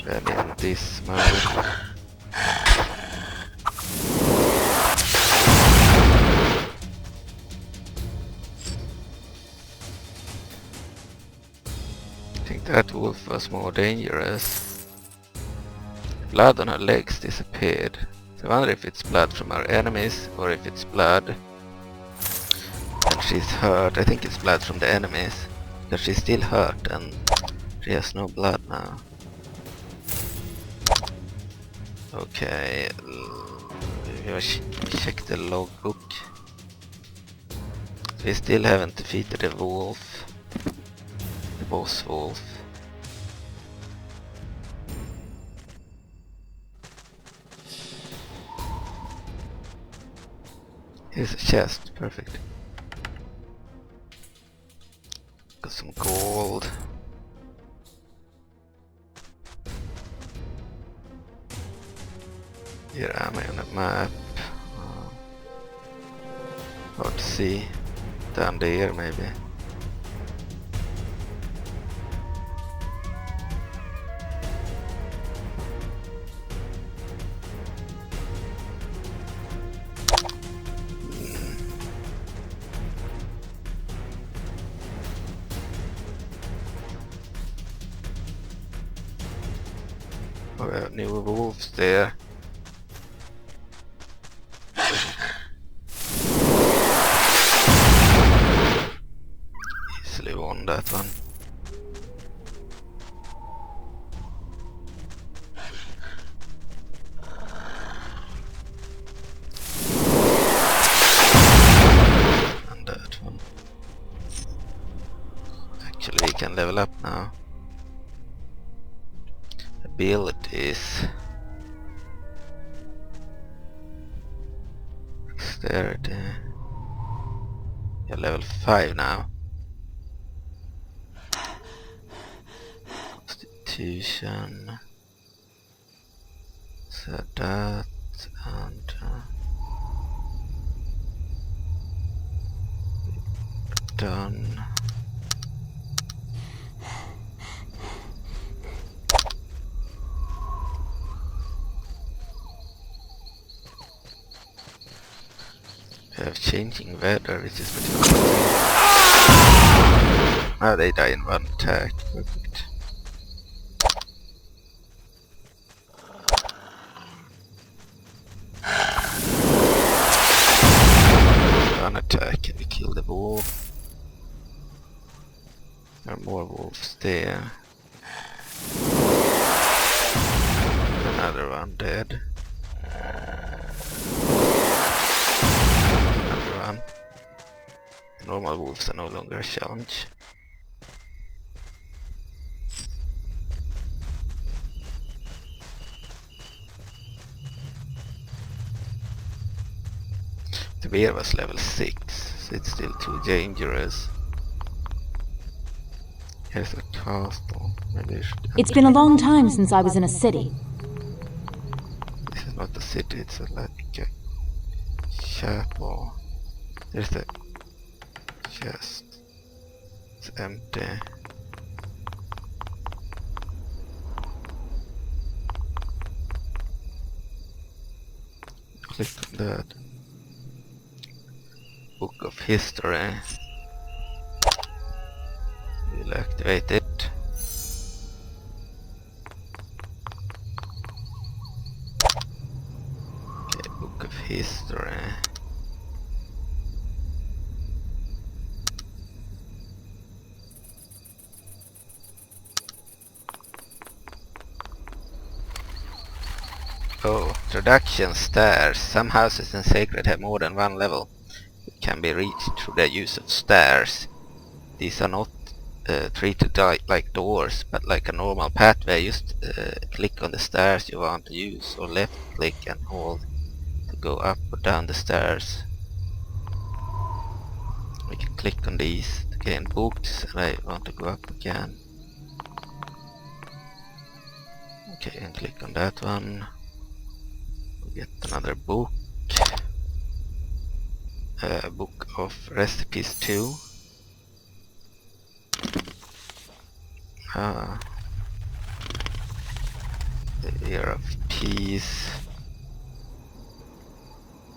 Then in this mode. I think that wolf was more dangerous. Blood on her legs disappeared. So I wonder if it's blood from our enemies or if it's blood. And she's hurt. I think it's blood from the enemies. Because she's still hurt and she has no blood now. Okay, We check the logbook. We still haven't defeated the wolf. The boss wolf. Here's a chest, perfect. Got some gold. Here am I on a map. Hard to see. Down there maybe. Oh, we have new wolves there. Easily won that one. And that one. Actually, we can level up now. Abilities. Dexterity. You're level 5 now. Constitution. So that and done. We have changing weather, which is pretty cool. Ah, they die in one attack. Perfect. One attack and we kill the wolf. There are more wolves there. Another one dead. Normal wolves are no longer a challenge. The bear was level 6, so it's still too dangerous. Here's a castle. Maybe I should... It's been a long time since I was in a city. This is not a city, it's like a chapel. There's the chest. It's empty. Click on that. Book of History. We'll activate it. Okay, Book of History. Oh, introduction stairs. Some houses in Sacred have more than one level. It can be reached through the use of stairs. These are not treated like doors, but like a normal pathway. Just click on the stairs you want to use, or left click and hold to go up or down the stairs. We can click on these to gain books, and I want to go up again. Okay, and click on that one. Get another book. Book of Recipes 2. The Year of Peace.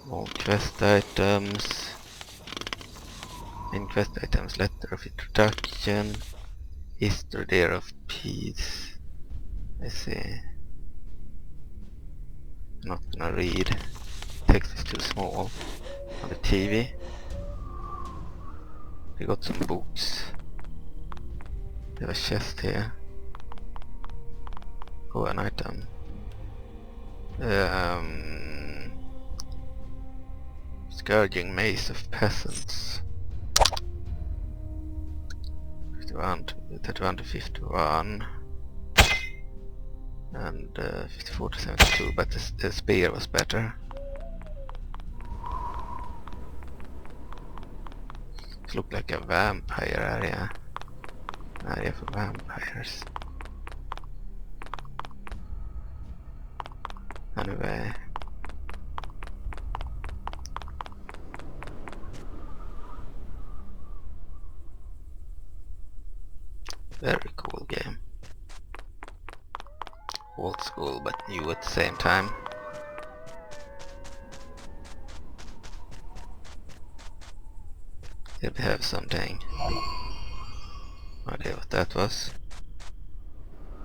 More quest items. Main quest items, Letter of Introduction. History, Year of Peace. I see. Not gonna read. Text is too small on the TV. We got some books. We have a chest here. Oh, an item. Scourging Maze of Peasants. 31 to 51. And 54 to 72, but the spear was better. It looked like a vampire area. An area for vampires. Anyway. Very cool game. Old school but new at the same time. Here we have something. No idea what that was.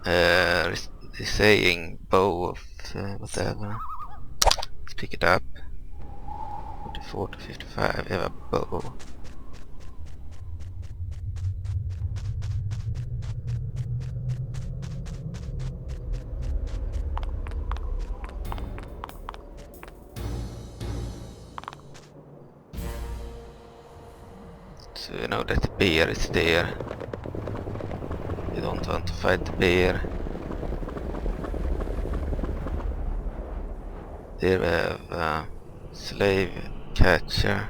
The saying bow of whatever. Let's pick it up. 44 to 55, we have a bow. So you know that the bear is there. You don't want to fight the bear. There we have slave catcher.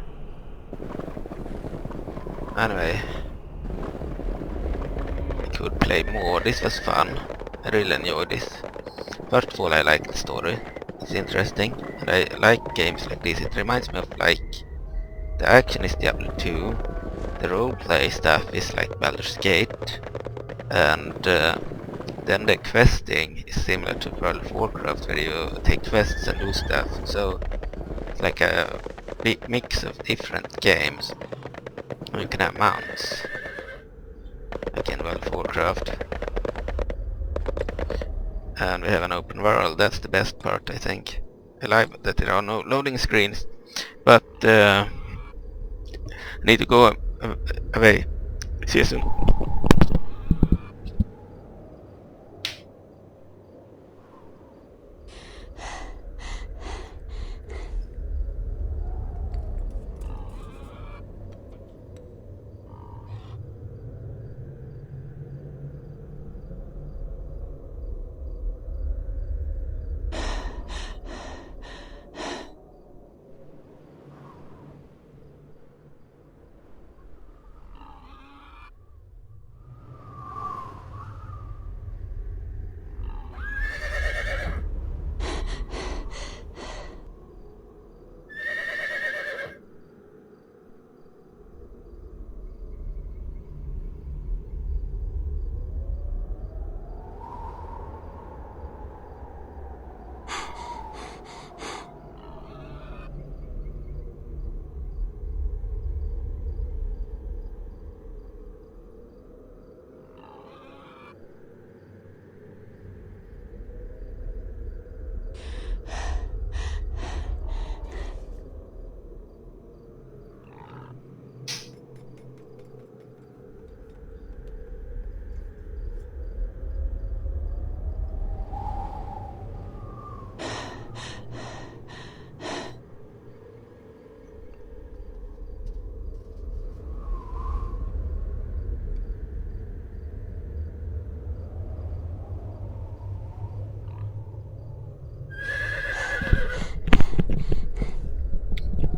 Anyway, I could play more. This was fun. I really enjoyed this. First of all, I like the story. It's interesting, and I like games like this. It reminds me of like the action is Diablo 2. The roleplay stuff is like Baldur's Gate, and then the questing is similar to World of Warcraft, where you take quests and do stuff. So it's like a big mix of different games. You can have mounts, like in World of Warcraft, and we have an open world. That's the best part, I think. I like that there are no loading screens, but I need to go away. See you soon.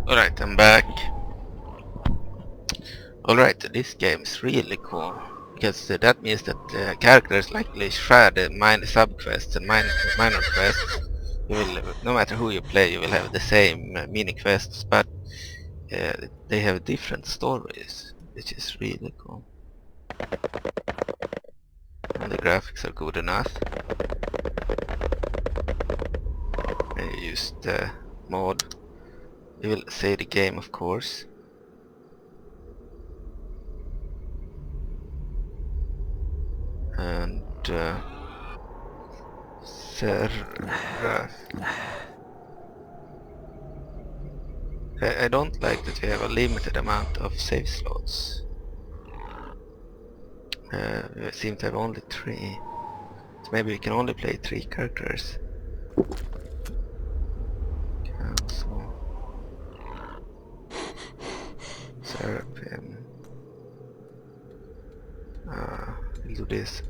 Alright, I'm back. Alright, this game is really cool, because that means that characters likely share the minor sub-quests and minor quests. You will, no matter who you play, you will have the same mini quests, but they have different stories, which is really cool. And the graphics are good enough. I used the mod. We will save the game, of course. And I don't like that we have a limited amount of save slots. We seem to have only 3. So maybe we can only play 3 characters. Cancel. Seraphim. We'll do this.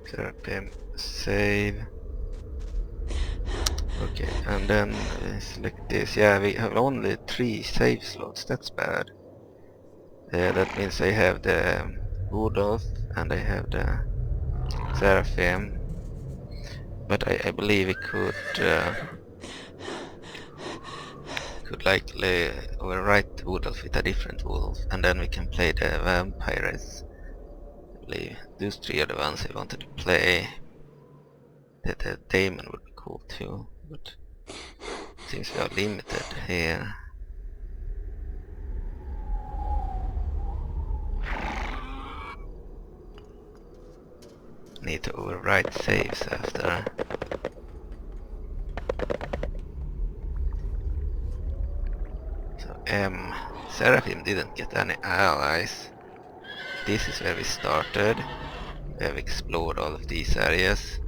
Seraphim, save. Okay, and then select this. Yeah, we have only 3 save slots. That's bad. That means I have the Rudolph and I have the Seraphim. But I believe we could likely overwrite Rudolph with a different wolf, and then we can play the vampires. I believe those 3 are the ones I wanted to play. The Daemon would be cool too, but seems we are limited here. Need to overwrite saves after. So Seraphim didn't get any allies. This is where we started. We have explored all of these areas.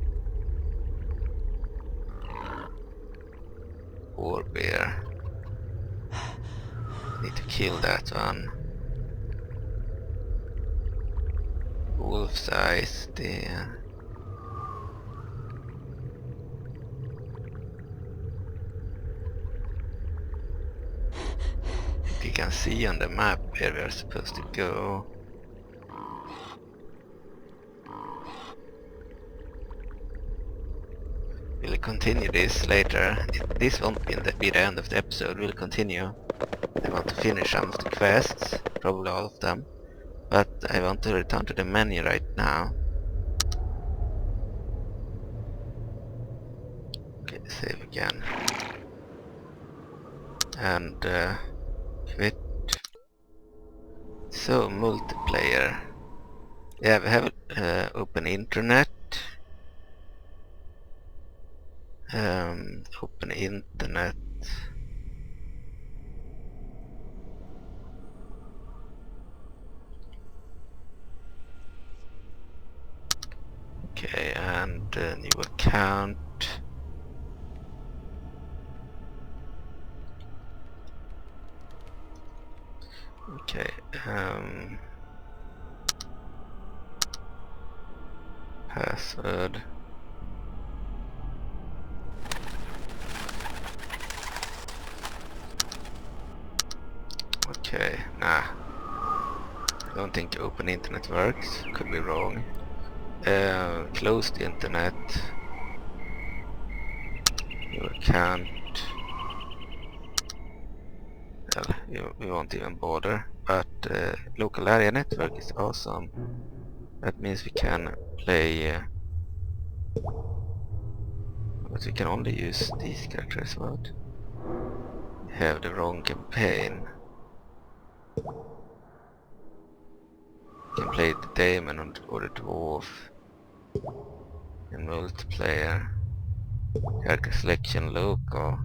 Warbear. Need to kill that one. Wolf's eyes there. You can see on the map where we are supposed to go. We'll continue this later. This won't be the end of the episode. We'll continue. I want to finish some of the quests, probably all of them. But I want to return to the menu right now. Okay, save again. And quit. So, multiplayer. Yeah, we have open internet. Open internet. Okay, and new account. Okay, password. Okay, nah. I don't think open internet works. Could be wrong. Close the internet. New account. Well, we won't even bother. But local area network is awesome. That means we can play. But we can only use these characters. What? We have the wrong campaign. We can play the Daemon or the Dwarf in multiplayer. Character selection local.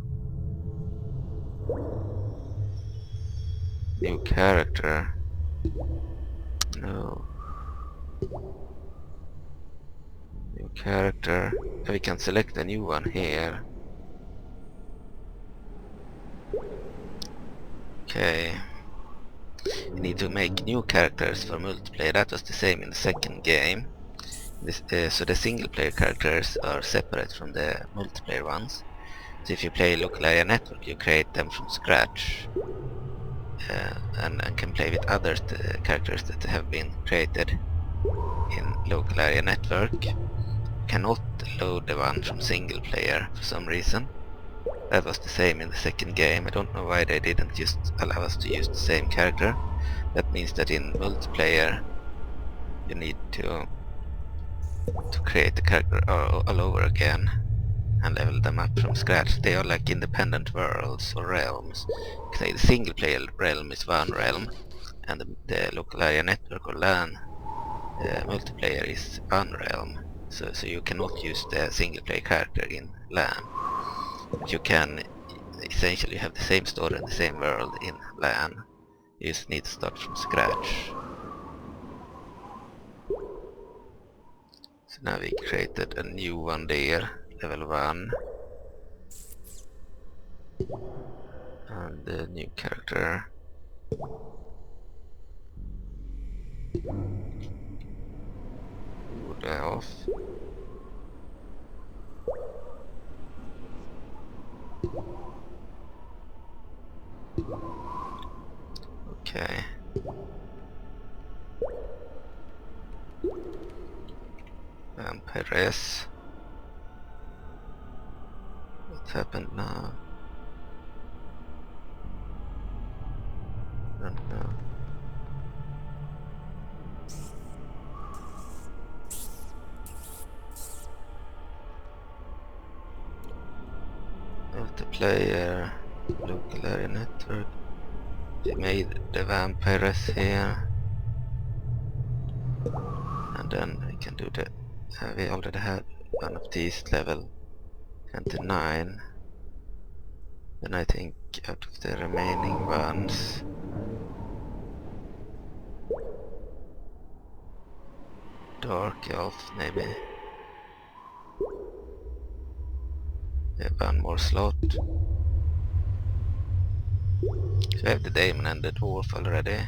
New character. No. New character. We can select a new one here. Okay. We need to make new characters for multiplayer. That was the same in the second game. So the single player characters are separate from the multiplayer ones. So if you play local area network, you create them from scratch. And can play with other characters that have been created in local area network. You cannot load the one from single player for some reason. That was the same in the second game. I don't know why they didn't just allow us to use the same character. That means that in multiplayer you need to create the character all over again and level them up from scratch. They are like independent worlds or realms. Say the single player realm is one realm and the local area network or LAN multiplayer is one realm. So you cannot use the single player character in LAN. But you can essentially have the same story and the same world in LAN. You just need to start from scratch. So Now we created a new one there, level 1. And the new character. Wood elf. Okay. Vampiress. What happened now? I don't know. Multiplayer, local area network. We made the vampires here, and then we can do the. We already had one of these level 29. Then I think out of the remaining ones, Dark Elf maybe. We have one more slot. So we have the Demon and the Dwarf already.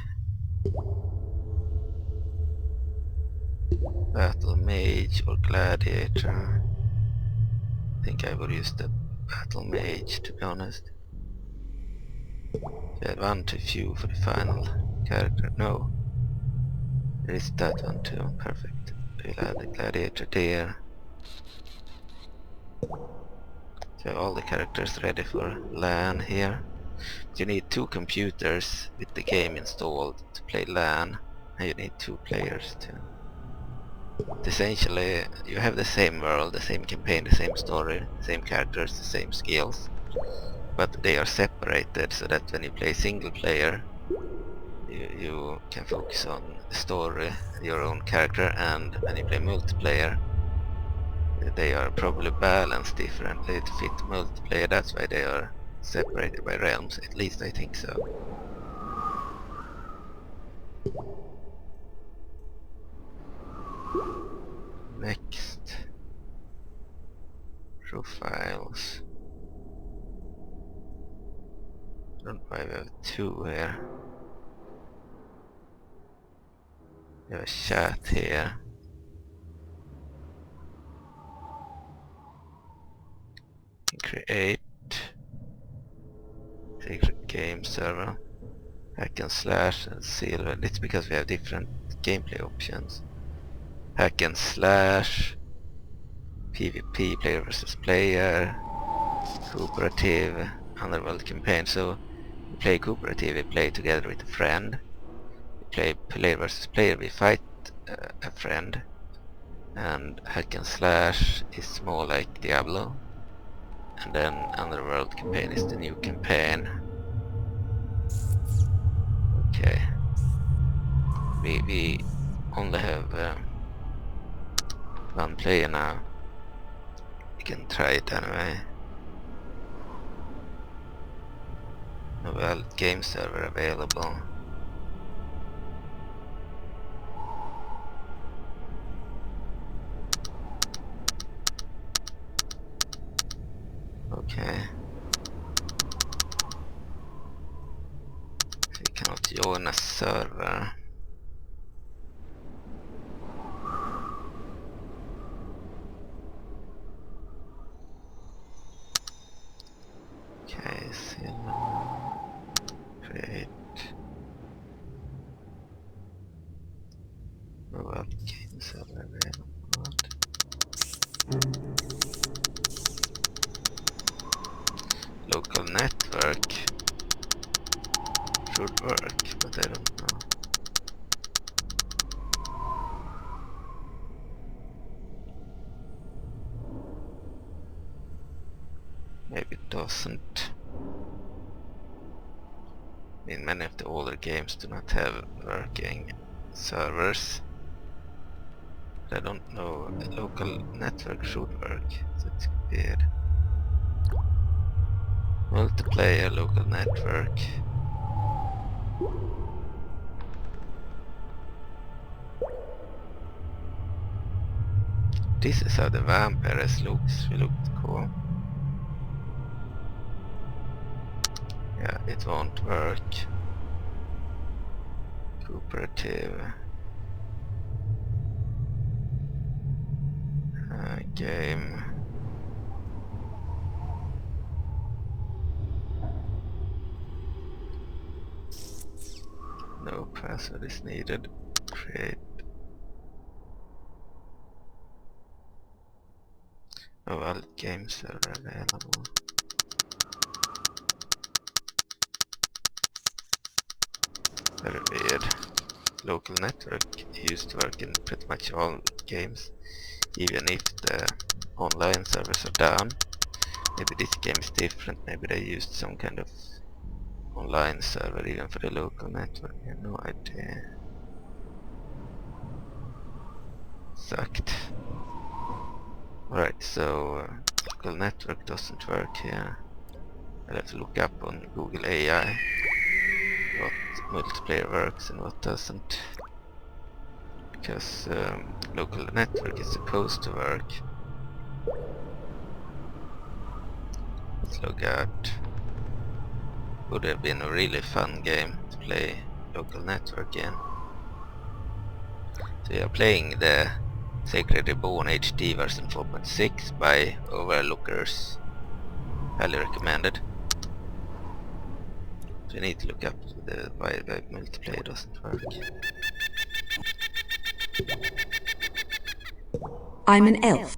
Battle Mage or Gladiator. I think I would use the Battle Mage, to be honest. We had one too few for the final character. No. There is that one too. Perfect. We'll add the Gladiator there. So all the characters ready for LAN here. You need 2 computers with the game installed to play LAN, and you need 2 players too. Essentially, you have the same world, the same campaign, the same story, the same characters, the same skills, but they are separated so that when you play single player, you can focus on the story, your own character, and when you play multiplayer, they are probably balanced differently to fit multiplayer. That's why they are separated by realms, at least I think so. Next. Profiles. I don't know why we have 2 here. We have a chat here. Create Sacred Game Server, Hack and Slash and Silver. It's because we have different gameplay options. Hack and Slash, PvP, player versus player, cooperative, underworld campaign. So we play cooperative, we play together with a friend. We play player versus player, we fight a friend. And Hack and Slash is more like Diablo. And then Underworld campaign is the new campaign. Okay. We only have 1 player now. We can try it anyway. Well, game server available. Okay. So we cannot join a server. Okay, create mobile game server available. Local network should work, but I don't know. Maybe it doesn't. I mean, many of the older games do not have working servers. But I don't know, a local network should work, so it's weird. Multiplayer local network. this is how the vampires looks. It looked cool. Yeah, it won't work. Cooperative. Game. No password is needed. Create. Oh well, games are available. Very weird. Local network used to work in pretty much all games, even if the online servers are down. Maybe this game is different, maybe they used some kind of online server even for the local network. I have no idea. Sucked. Right, so local network doesn't work here. I'll have to look up on Google AI what multiplayer works and what doesn't. Because local network is supposed to work. Let's log out. Would have been a really fun game to play local network in. So we are playing the Sacred Reborn HD version 4.6 by Onlookers. Highly recommended. So you need to look up why multiplayer doesn't work. I'm an elf.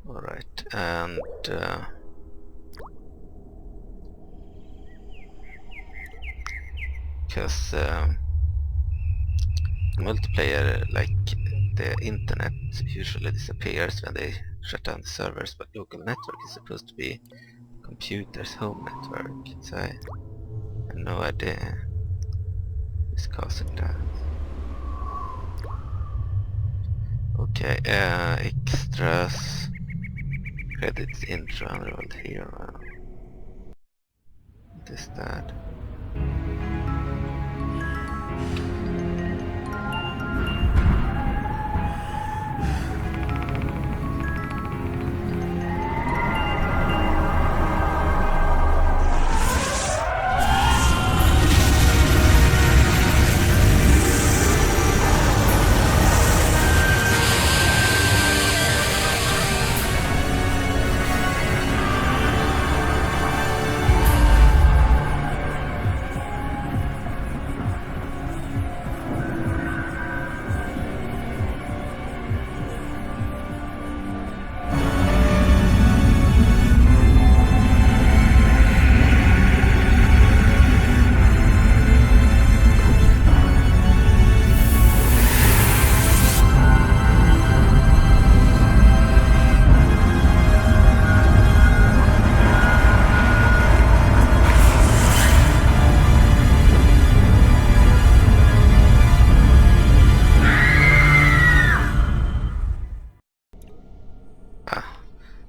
Alright, and because multiplayer, like the internet usually disappears when they shut down the servers, but local network is supposed to be computer's home network, so I have no idea who's causing that. Okay, extras, credits, intro, underworld hero. What is that?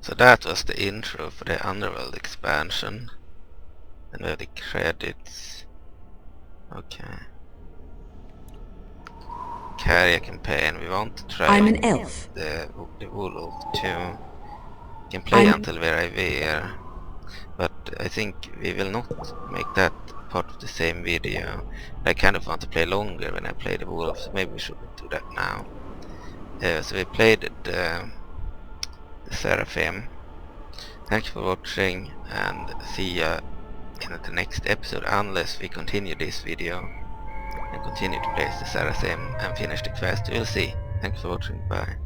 So that was the intro for the Underworld expansion. And where the credits. Okay. Carrier campaign. We want to try I'm an elf. The Wolf 2. We can play until we're Ivir. But I think we will not make that part of the same video. I kind of want to play longer when I play the Wolf, so maybe we shouldn't do that now. So we played the Seraphim. Thank you for watching, and see ya in the next episode, unless we continue this video and continue to play the Seraphim and finish the quest. We'll see. Thank you for watching. Bye.